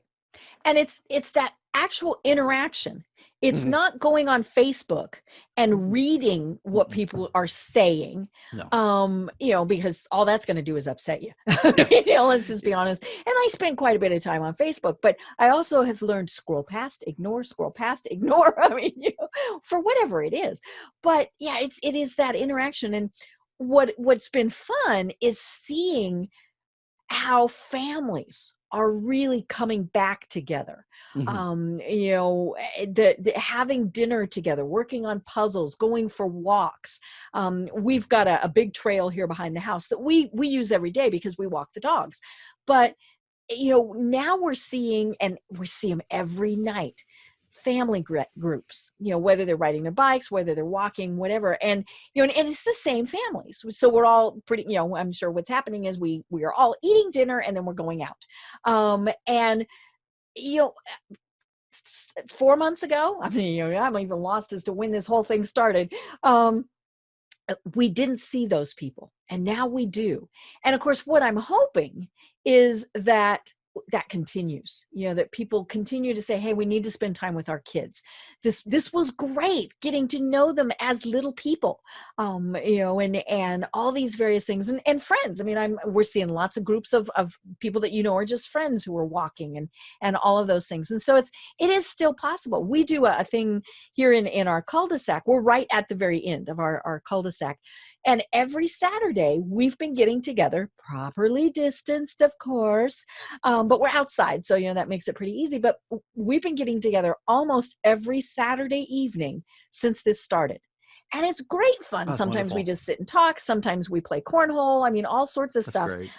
And it's that actual interaction. It's Mhm. not going on Facebook and reading what Mm-mm. people are saying, No. because all that's going to do is upset you. Yeah. Let's just be honest. And I spend quite a bit of time on Facebook, but I also have learned scroll past, ignore. I mean, for whatever it is. But yeah, it is that interaction. And what's been fun is seeing how families are really coming back together. Mhm. The having dinner together, working on puzzles, going for walks. We've got a big trail here behind the house that we use every day because we walk the dogs. But now we're seeing, and we see them every night, family groups, whether they're riding their bikes, whether they're walking, whatever. And and it's the same families, so we're all pretty, I'm sure what's happening is we are all eating dinner and then we're going out. And you know 4 months ago, I mean, I'm even lost as to when this whole thing started. We didn't see those people, and now we do. And of course, what I'm hoping is that continues, that people continue to say, hey, we need to spend time with our kids. This was great, getting to know them as little people, and all these various things, and friends. I mean, we're seeing lots of groups of people that are just friends who are walking, and all of those things. And so it is still possible. We do a thing here in our cul-de-sac. We're right at the very end of our cul-de-sac. And every Saturday we've been getting together, properly distanced, of course, but we're outside. So, that makes it pretty easy. But we've been getting together almost every Saturday evening since this started. And it's great fun. That's Sometimes we wonderful. just sit and talk. Sometimes we play cornhole. I mean, all sorts of That's stuff. great.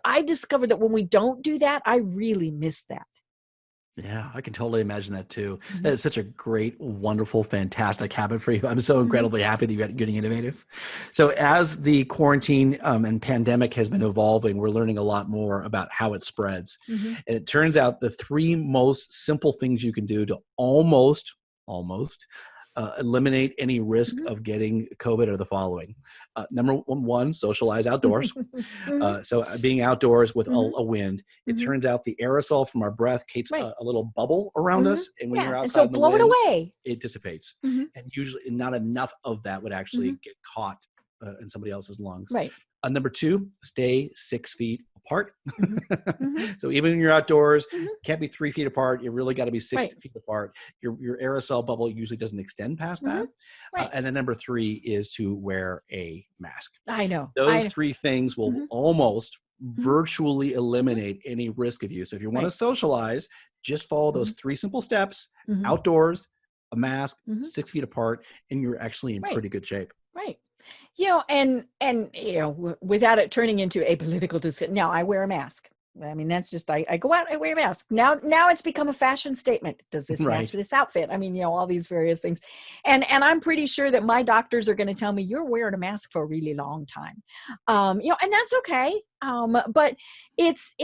I discovered that when we don't do that, I really miss that. Yeah, I can totally imagine that too. Mhm. That is such a great, wonderful, fantastic habit for you. I'm so Mhm. incredibly happy that you're getting innovative. So, as the quarantine and pandemic has been evolving, we're learning a lot more about how it spreads. Mhm. And it turns out the three most simple things you can do to almost eliminate any risk Mhm. of getting COVID are the following. Number one, socialize outdoors. Mhm. Being outdoors with Mhm. a wind, it Mhm. turns out the aerosol from our breath creates Right. a little bubble around Mhm. us. And when Yeah. you're And so outside in the blow it wind, away. it dissipates. Mhm. And usually not enough of that would Mhm. actually get caught in somebody else's lungs. Right. Number two, stay 6 feet apart. Mhm. Mhm. So even when you're outdoors, Mhm. can't be 3 feet apart. You really got to be six Right. feet apart. Your aerosol bubble usually doesn't extend past Mhm. that. Right. And then number three is to wear a mask. I know. I Those know. three things will Mhm. almost Mhm. virtually Mhm. eliminate any risk of you. So if you want to Right. socialize, just follow those Mhm. three simple steps: Mhm. outdoors, a mask, Mhm. 6 feet apart, and you're actually in Right. pretty good shape. Right. And without it turning into a political discussion, now I wear a mask. I mean, that's just, I go out, I wear a mask. Now it's become a fashion statement. Does this match Right. this outfit? I mean, all these various things. And I'm pretty sure that my doctors are going to tell me you're wearing a mask for a really long time. And that's okay. But it's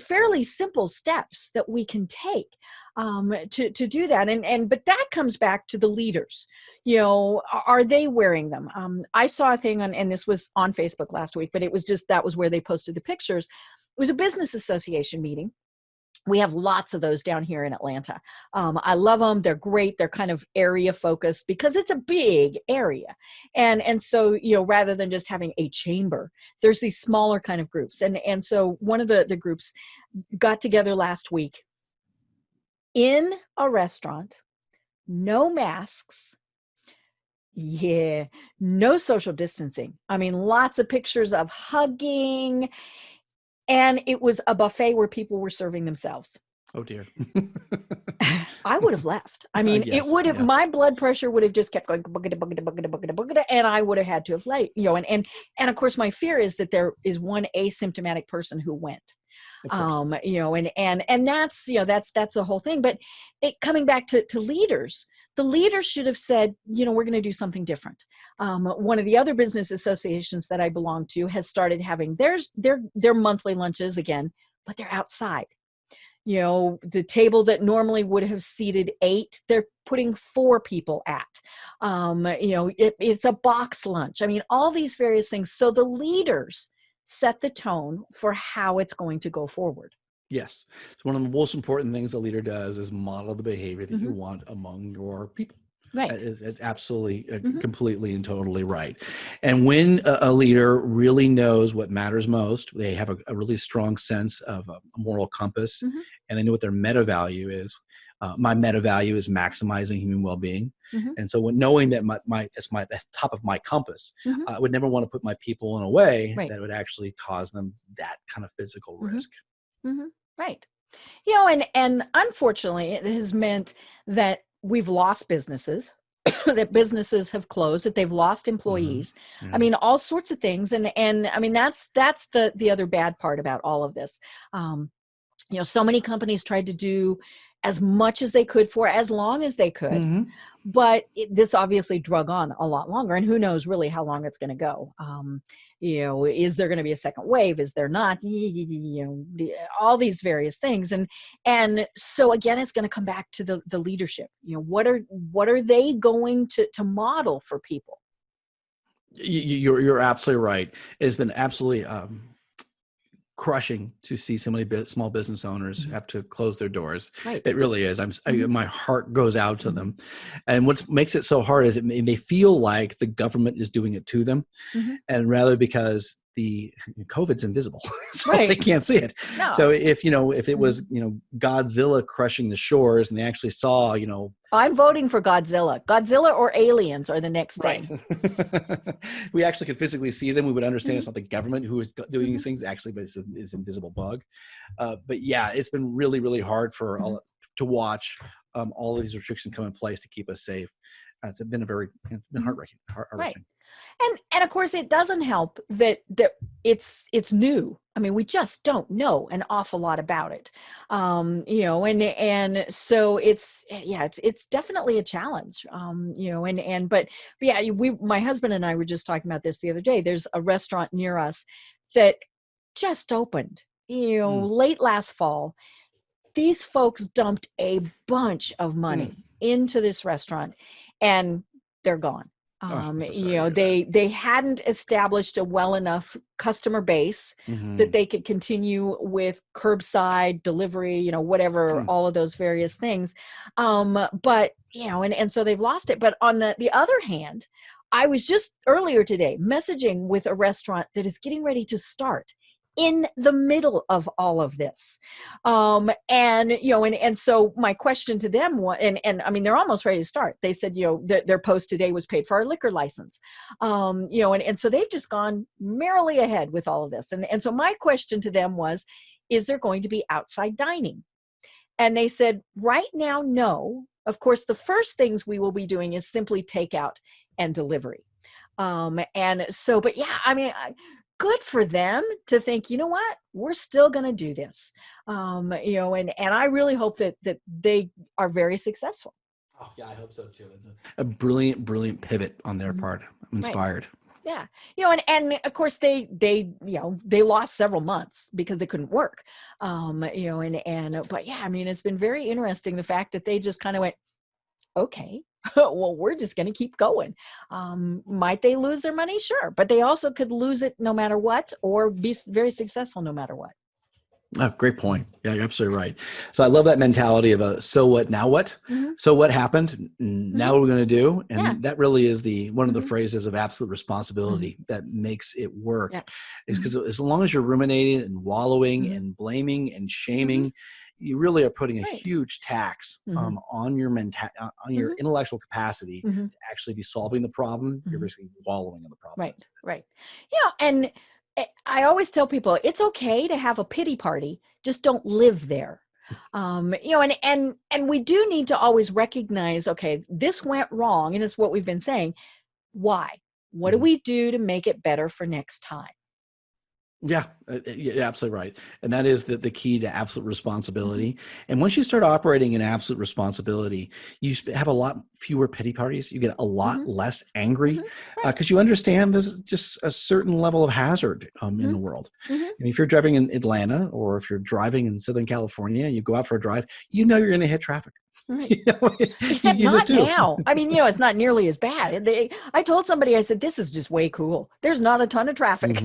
fairly simple steps that we can take to do that. But that comes back to the leaders. Are they wearing them? I saw a thing and this was on Facebook last week, but it was just, that was where they posted the pictures. It was a business association meeting. We have lots of those down here in Atlanta. I love them. They're great. They're kind of area focused because it's a big area. And so, rather than just having a chamber, there's these smaller kind of groups. And so one of the groups got together last week in a restaurant, no masks. Yeah, no social distancing. I mean, lots of pictures of hugging, and it was a buffet where people were serving themselves. Oh dear. I would have left. I mean, it Yes. would have, Yeah. my blood pressure would have just kept going, boogada, boogada, boogada, boogada, boogada, and I would have had to have late, and of course my fear is that there is one asymptomatic person who went. Of course. And that's, that's the whole thing. But coming back to leaders, the leaders should have said, we're going to do something different. One of the other business associations that I belong to has started having their monthly lunches again, but they're outside. The table that normally would have seated 8, they're putting 4 people at. It's a box lunch. I mean, all these various things. So the leaders set the tone for how it's going to go forward. Yes. So one of the most important things a leader does is model the behavior that you Mm-hmm. want among your people. Right. It's absolutely, Mm-hmm. completely and totally right. And when a leader really knows what matters most, they have a really strong sense of a moral compass, Mm-hmm. and they know what their meta value is. My meta value is maximizing human well-being. Mm-hmm. And so when knowing that it's at the top of my compass, Mm-hmm. I would never want to put my people in a way Right. that would actually cause them that kind of physical Mm-hmm. risk. Mm-hmm. Right. And unfortunately, it has meant that we've lost businesses, that businesses have closed, that they've lost employees. Mm-hmm. I mean, all sorts of things. And I mean, that's the other bad part about all of this. So many companies tried to do as much as they could for as long as they could. Mm-hmm. But this obviously drug on a lot longer, and who knows really how long it's going to go. Is there going to be a second wave? Is there not? All these various things, and so again, it's going to come back to the leadership. What are they going to model for people? You're absolutely right. It's been absolutely crushing to see so many small business owners Mm-hmm. have to close their doors. Right. It really is. Mm-hmm. My heart goes out to Mm-hmm. them. And what makes it so hard is they feel like the government is doing it to them, Mm-hmm. and rather because the COVID's invisible, so Right. they can't see it. No. So if it Mm-hmm. was, Godzilla crushing the shores, and they actually saw, I'm voting for Godzilla. Godzilla or aliens are the next thing. right. We actually could physically see them. We would understand Mm-hmm. it's not the government who is doing Mm-hmm. these things actually, but it's an invisible bug. But yeah, it's been really, really hard for Mm-hmm. to watch all of these restrictions come in place to keep us safe. It's been Mm-hmm. heartbreaking. Right. And of course, it doesn't help that it's new. I mean, we just don't know an awful lot about it, and so it's definitely a challenge, but yeah, my husband and I were just talking about this the other day. There's a restaurant near us that just opened, late last fall. These folks dumped a bunch of money into this restaurant, and they're gone. I'm so sorry to hear that. They hadn't established a well enough customer base that they could continue with curbside delivery, whatever, all of those various things. But and so they've lost it. But on the other hand, I was just earlier today messaging with a restaurant that is getting ready to start in the middle of all of this. And so my question to them was, and I mean, they're almost ready to start. They said, their post today was paid for our liquor license. And so they've just gone merrily ahead with all of this. And so my question to them was, is there going to be outside dining? And they said, right now, no. Of course, the first things we will be doing is simply takeout and delivery. And so, but yeah, I mean, good for them to think, you know what, we're still going to do this. And I really hope that they are very successful. Oh yeah, I hope so too. It's a brilliant pivot on their part. I'm inspired. Right. Yeah. And of course they lost several months because they couldn't work. But yeah, I mean, it's been very interesting, the fact that they just kind of went, okay, well, we're just going to keep going. Might they lose their money? Sure. But they also could lose it no matter what, or be very successful no matter what. Oh, great point. Yeah, you're absolutely right. So I love that mentality of so what, now what? Mm-hmm. So what happened? Now what we're going to do? And that really is one of the Mm-hmm. phrases of absolute responsibility that makes it work. Yeah. Is because as long as you're ruminating and wallowing and blaming and shaming, you really are putting a huge tax on your on your intellectual capacity to actually be solving the problem. You're basically wallowing in the problem. Right. And I always tell people, it's okay to have a pity party, just don't live there. And we do need to always recognize, okay, this went wrong, and it's what we've been saying. Why? What do we do to make it better for next time? Yeah, you're absolutely right. And that is the key to absolute responsibility. And once you start operating in absolute responsibility, you have a lot fewer pity parties. You get a lot less angry because you understand there's just a certain level of hazard in the world. I mean, if you're driving in Atlanta, or if you're driving in Southern California, you go out for a drive, you're going to hit traffic. Right. Except not now. I mean, it's not nearly as bad. I told somebody, I said, this is just way cool. There's not a ton of traffic.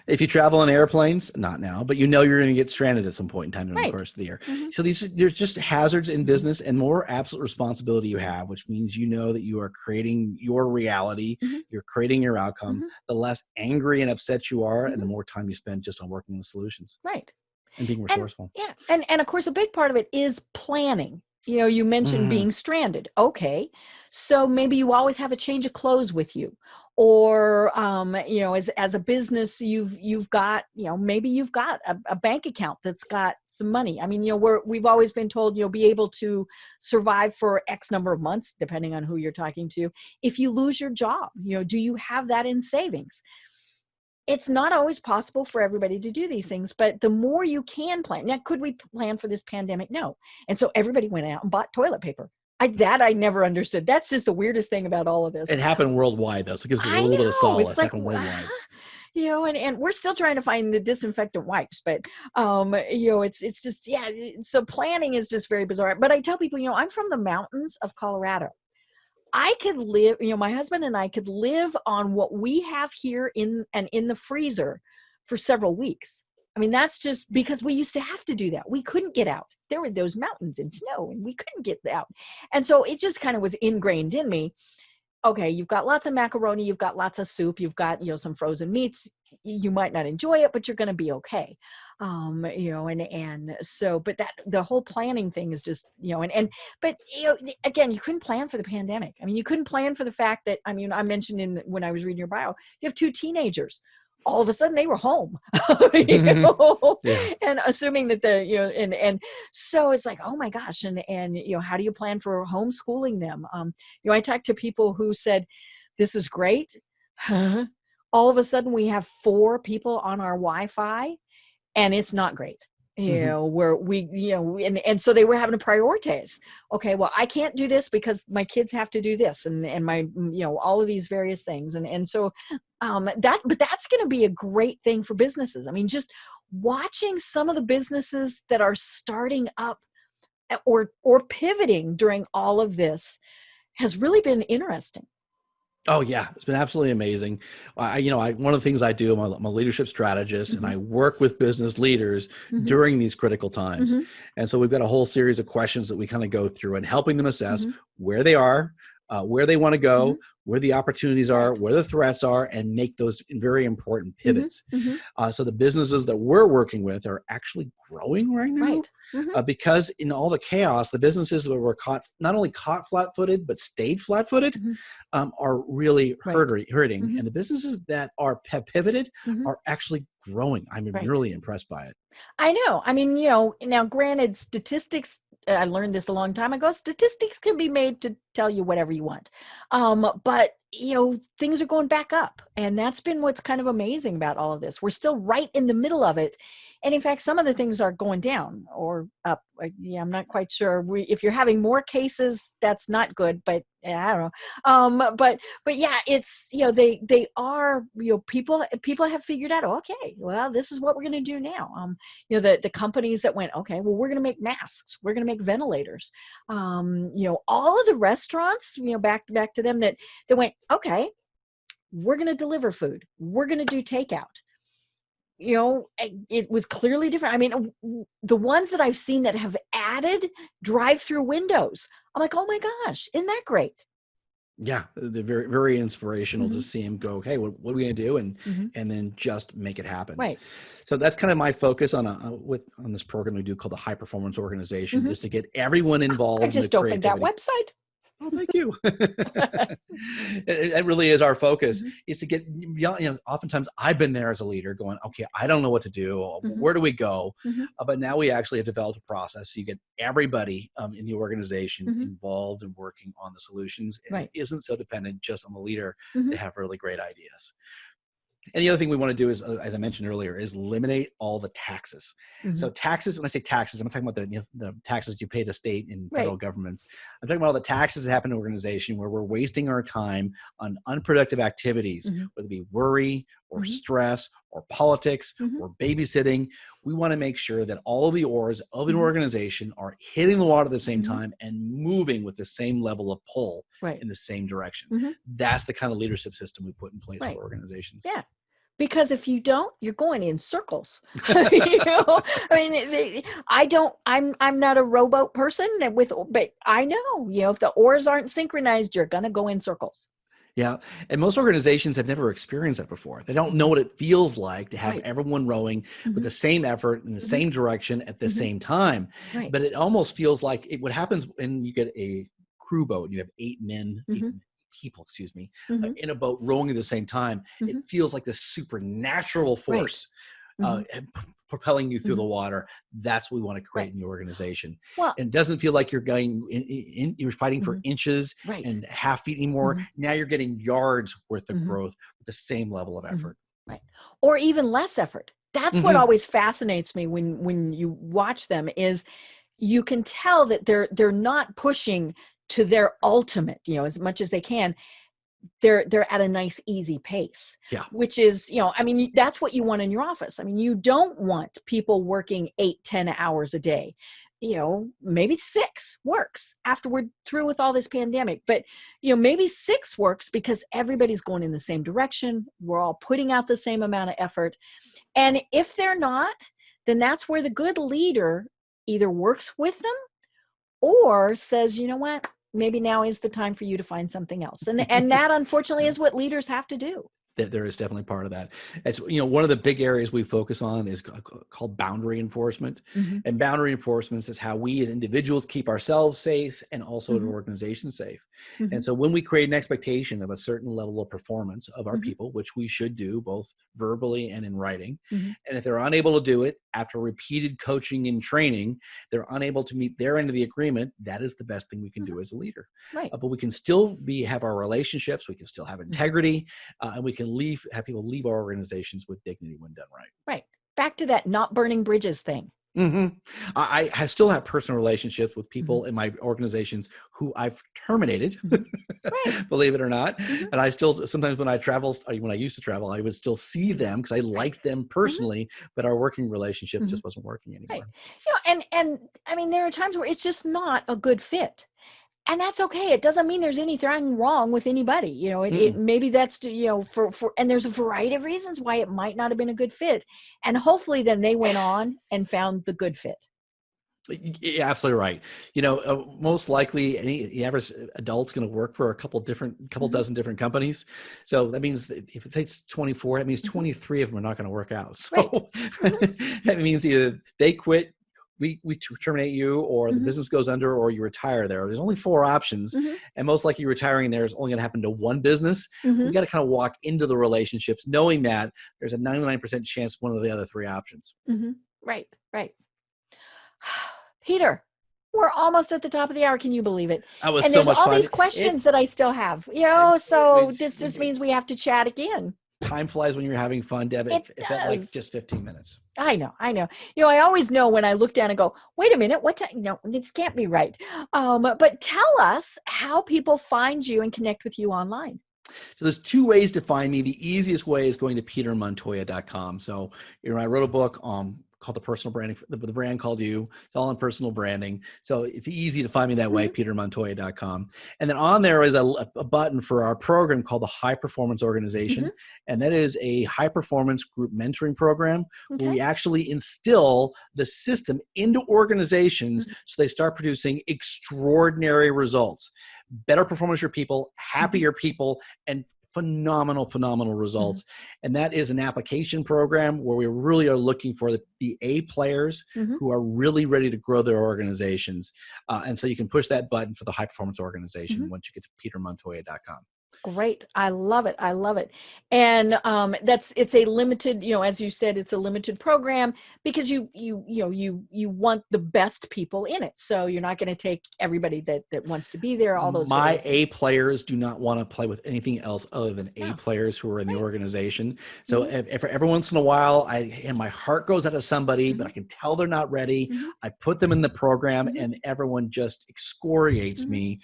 If you travel on airplanes, not now, but you know you're going to get stranded at some point in time during the course of the year. So there's just hazards in business, and more absolute responsibility you have, which means you know that you are creating your reality, you're creating your outcome. The less angry and upset you are, and the more time you spend just on working on the solutions. Right. And being resourceful. And of course, a big part of it is planning. You mentioned being stranded. Okay. So maybe you always have a change of clothes with you, or, as a business, you've got, maybe you've got a bank account that's got some money. I mean, we've always been told, be able to survive for X number of months, depending on who you're talking to. If you lose your job, do you have that in savings? It's not always possible for everybody to do these things, but the more you can plan. Now, could we plan for this pandemic? No. And so everybody went out and bought toilet paper. I never understood. That's just the weirdest thing about all of this. It happened worldwide, though, so it gives us a little bit of solace. It's like, worldwide. And we're still trying to find the disinfectant wipes, but it's just, so planning is just very bizarre. But I tell people, I'm from the mountains of Colorado. I could live, my husband and I could live on what we have here in the freezer for several weeks. I mean, that's just because we used to have to do that. We couldn't get out. There were those mountains and snow, and we couldn't get out. And so it just kind of was ingrained in me. Okay, you've got lots of macaroni, you've got lots of soup, you've got, some frozen meats. You might not enjoy it, but you're going to be okay. And so, but the whole planning thing is just, but again, you couldn't plan for the pandemic. I mean, you couldn't plan for the fact that, I mentioned when I was reading your bio, you have 2 teenagers. All of a sudden they were home, and assuming that and so it's like, oh my gosh. And how do you plan for homeschooling them? I talked to people who said, this is great. All of a sudden we have 4 people on our Wi-Fi, and it's not great. Where we, and so they were having to prioritize. Okay, well, I can't do this because my kids have to do this, and my, all of these various things. And so but that's going to be a great thing for businesses. I mean, just watching some of the businesses that are starting up or pivoting during all of this has really been interesting. Oh yeah, it's been absolutely amazing. One of the things I do, I'm a leadership strategist, and I work with business leaders during these critical times. And so we've got a whole series of questions that we kind of go through and helping them assess where they are, where they want to go, where the opportunities are, where the threats are, and make those very important pivots. So the businesses that we're working with are actually growing right now, because in all the chaos, the businesses that were not only caught flat-footed, but stayed flat-footed, are really hurting. And the businesses that are pivoted are actually growing. I'm really impressed by it. I know. I mean, now granted, statistics, I learned this a long time ago, statistics can be made to tell you whatever you want. But, things are going back up. And that's been what's kind of amazing about all of this. We're still right in the middle of it. And in fact, some of the things are going down or up. I'm not quite sure. If you're having more cases, that's not good, but I don't know. But yeah, it's, they are, people have figured out, okay, well, this is what we're going to do now. The companies that went, okay, well, we're going to make masks. We're going to make ventilators. All of the restaurants, back to them that went, okay, we're going to deliver food. We're going to do takeout. It was clearly different. I mean, the ones that I've seen that have added drive-through windows, I'm like, oh my gosh, isn't that great? Yeah, they're very, very inspirational to see him go, okay, what are we going to do? And then just make it happen. Right. So that's kind of my focus on this program we do called the High Performance Organization, is to get everyone involved. I just opened that website. Oh, thank you. It really is our focus, is to get, oftentimes I've been there as a leader going, okay, I don't know what to do. Where do we go? But now we actually have developed a process. So you get everybody in the organization involved and working on the solutions. And it isn't so dependent just on the leader to have really great ideas. And the other thing we want to do is, as I mentioned earlier, is eliminate all the taxes. So taxes, when I say taxes, I'm not talking about the taxes you pay to state and federal governments. I'm talking about all the taxes that happen in an organization where we're wasting our time on unproductive activities, whether it be worry or stress or politics or babysitting. We want to make sure that all of the oars of an organization are hitting the water at the same time and moving with the same level of pull in the same direction. That's the kind of leadership system we put in place for organizations. Yeah. Because if you don't, you're going in circles. You know, I mean, I'm not a rowboat person but I know, if the oars aren't synchronized, you're going to go in circles. Yeah. And most organizations have never experienced that before. They don't know what it feels like to have Right. everyone rowing with the same effort in the same direction at the same time. Right. But it almost feels like what happens when you get a crew boat, you have 8 people, excuse me, in a boat rowing at the same time. It feels like this supernatural force propelling you through the water. That's what we want to create in the organization. Well, and it doesn't feel like you're going you're fighting for inches and half feet anymore. Now you're getting yards worth of growth with the same level of effort. Right. Or even less effort. That's what always fascinates me when you watch them, is you can tell that they're not pushing to their ultimate, as much as they can. They're at a nice, easy pace. Yeah. Which is, I mean, that's what you want in your office. I mean, you don't want people working 8-10 hours a day. Maybe 6 works after we're through with all this pandemic, but maybe 6 works because everybody's going in the same direction. We're all putting out the same amount of effort. And if they're not, then that's where the good leader either works with them or says, you know what, maybe now is the time for you to find something else. And that, unfortunately, is what leaders have to do. There is definitely part of that. It's, one of the big areas we focus on is called boundary enforcement. And boundary enforcement is how we as individuals keep ourselves safe and also an organization safe. And so when we create an expectation of a certain level of performance of our people, which we should do both verbally and in writing, and if they're unable to do it after repeated coaching and training, they're unable to meet their end of the agreement, that is the best thing we can do as a leader. Right. But we can still have our relationships, we can still have integrity, and we can have people leave our organizations with dignity when done right. Right. Back to that not burning bridges thing. I still have personal relationships with people in my organizations who I've terminated, believe it or not. And I still, sometimes when I used to travel, I would still see them because I liked them personally, but our working relationship just wasn't working anymore. Right. And I mean, there are times where it's just not a good fit. And that's okay. It doesn't mean there's anything wrong with anybody. It maybe that's, and there's a variety of reasons why it might not have been a good fit. And hopefully then they went on and found the good fit. Yeah, absolutely right. Most likely the average adult's going to work for a couple dozen different companies. So that means that if it takes 24, that means 23 of them are not going to work out. So that means either they quit, we terminate you, or the business goes under, or you retire there. There's only 4 options. And most likely retiring there is only going to happen to one business. We got to kind of walk into the relationships knowing that there's a 99% chance one of the other 3 options. Right. Peter, we're almost at the top of the hour. Can you believe it? And there's so much all fun. These questions that I still have, so this just means we have to chat again. Time flies when you're having fun, Deb. It felt like just 15 minutes. I know. I always know when I look down and go, wait a minute, what time? No, this can't be right. But tell us how people find you and connect with you online. So there's 2 ways to find me. The easiest way is going to petermontoya.com. So I wrote a book called The Personal Branding, the brand called you. It's all in personal branding. So it's easy to find me that way, petermontoya.com. And then on there is a button for our program called the High Performance Organization. And that is a high performance group mentoring program where we actually instill the system into organizations so they start producing extraordinary results. Better performance for people, happier people, and phenomenal results. And that is an application program where we really are looking for the A players who are really ready to grow their organizations. And so you can push that button for the High Performance Organization once you get to petermontoya.com. Great. I love it. And it's a limited, as you said, it's a limited program because you want the best people in it. So you're not going to take everybody that wants to be there, all those. My A players do not want to play with anything else other than A players who are in the organization. So if every once in a while my heart goes out to somebody, but I can tell they're not ready, I put them in the program and everyone just excoriates me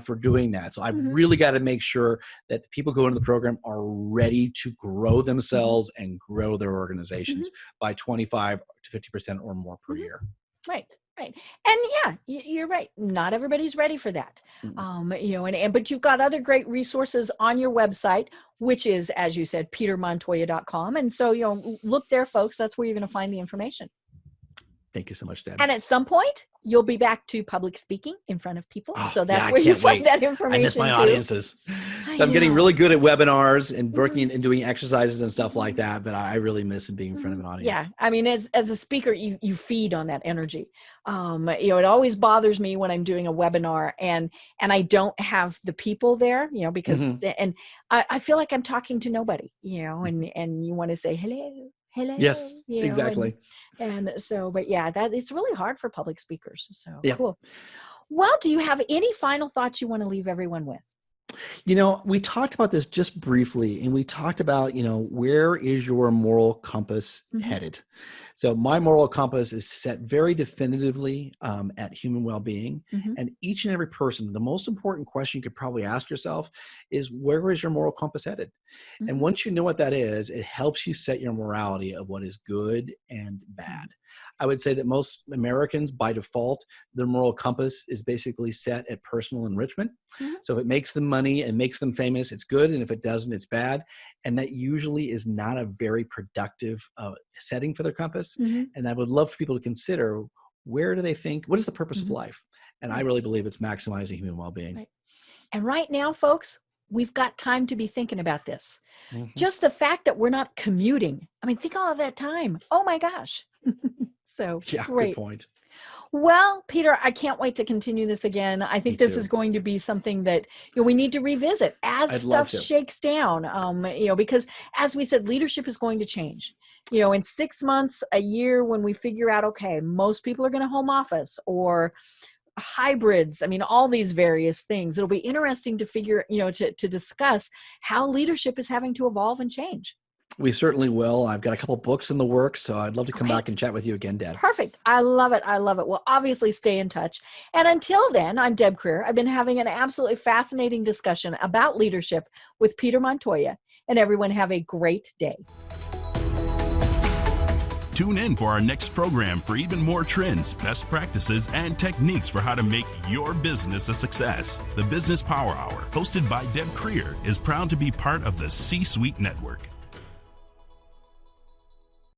for doing that. So I've really got to make sure that the people who go into the program are ready to grow themselves and grow their organizations by 25 to 50% or more per year. Right. Right. And yeah, you're right. Not everybody's ready for that. But you've got other great resources on your website, which is, as you said, petermontoya.com. And so, look there, folks. That's where you're going to find the information. Thank you so much, Deb. And at some point, you'll be back to public speaking in front of people. So that's yeah, where you find that information. I miss my too. audiences. So I'm getting really good at webinars and working and doing exercises and stuff like that. But I really miss being in front of an audience. Yeah. I mean, as a speaker, you feed on that energy. It always bothers me when I'm doing a webinar and I don't have the people there, because, and I feel like I'm talking to nobody, and you want to say, hello. Yes, exactly. And so, but yeah, it's really hard for public speakers. So yeah. Cool. Well, do you have any final thoughts you want to leave everyone with? We talked about this just briefly, and we talked about, where is your moral compass headed? So my moral compass is set very definitively at human well-being. And each and every person, the most important question you could probably ask yourself is, where is your moral compass headed? And once you know what that is, it helps you set your morality of what is good and bad. I would say that most Americans, by default, their moral compass is basically set at personal enrichment. So if it makes them money and makes them famous, it's good. And if it doesn't, it's bad. And that usually is not a very productive setting for their compass. And I would love for people to consider, where do they think, what is the purpose of life? And I really believe it's maximizing human well-being. Right. And right now, folks, we've got time to be thinking about this. Just the fact that we're not commuting. I mean, think all of that time. Oh my gosh. So yeah, great. Good point. Well, Peter, I can't wait to continue this again. I think this is going to be something that we need to revisit as stuff shakes down. Because as we said, leadership is going to change. In 6 months, a year, when we figure out, okay, most people are going to home office or hybrids. I mean, all these various things. It'll be interesting to figure, to discuss how leadership is having to evolve and change. We certainly will. I've got a couple books in the works, so I'd love to come back and chat with you again, Deb. Perfect. I love it. Well, obviously stay in touch. And until then, I'm Deb Creer. I've been having an absolutely fascinating discussion about leadership with Peter Montoya, and everyone have a great day. Tune in for our next program for even more trends, best practices, and techniques for how to make your business a success. The Business Power Hour, hosted by Deb Creer, is proud to be part of the C-Suite Network.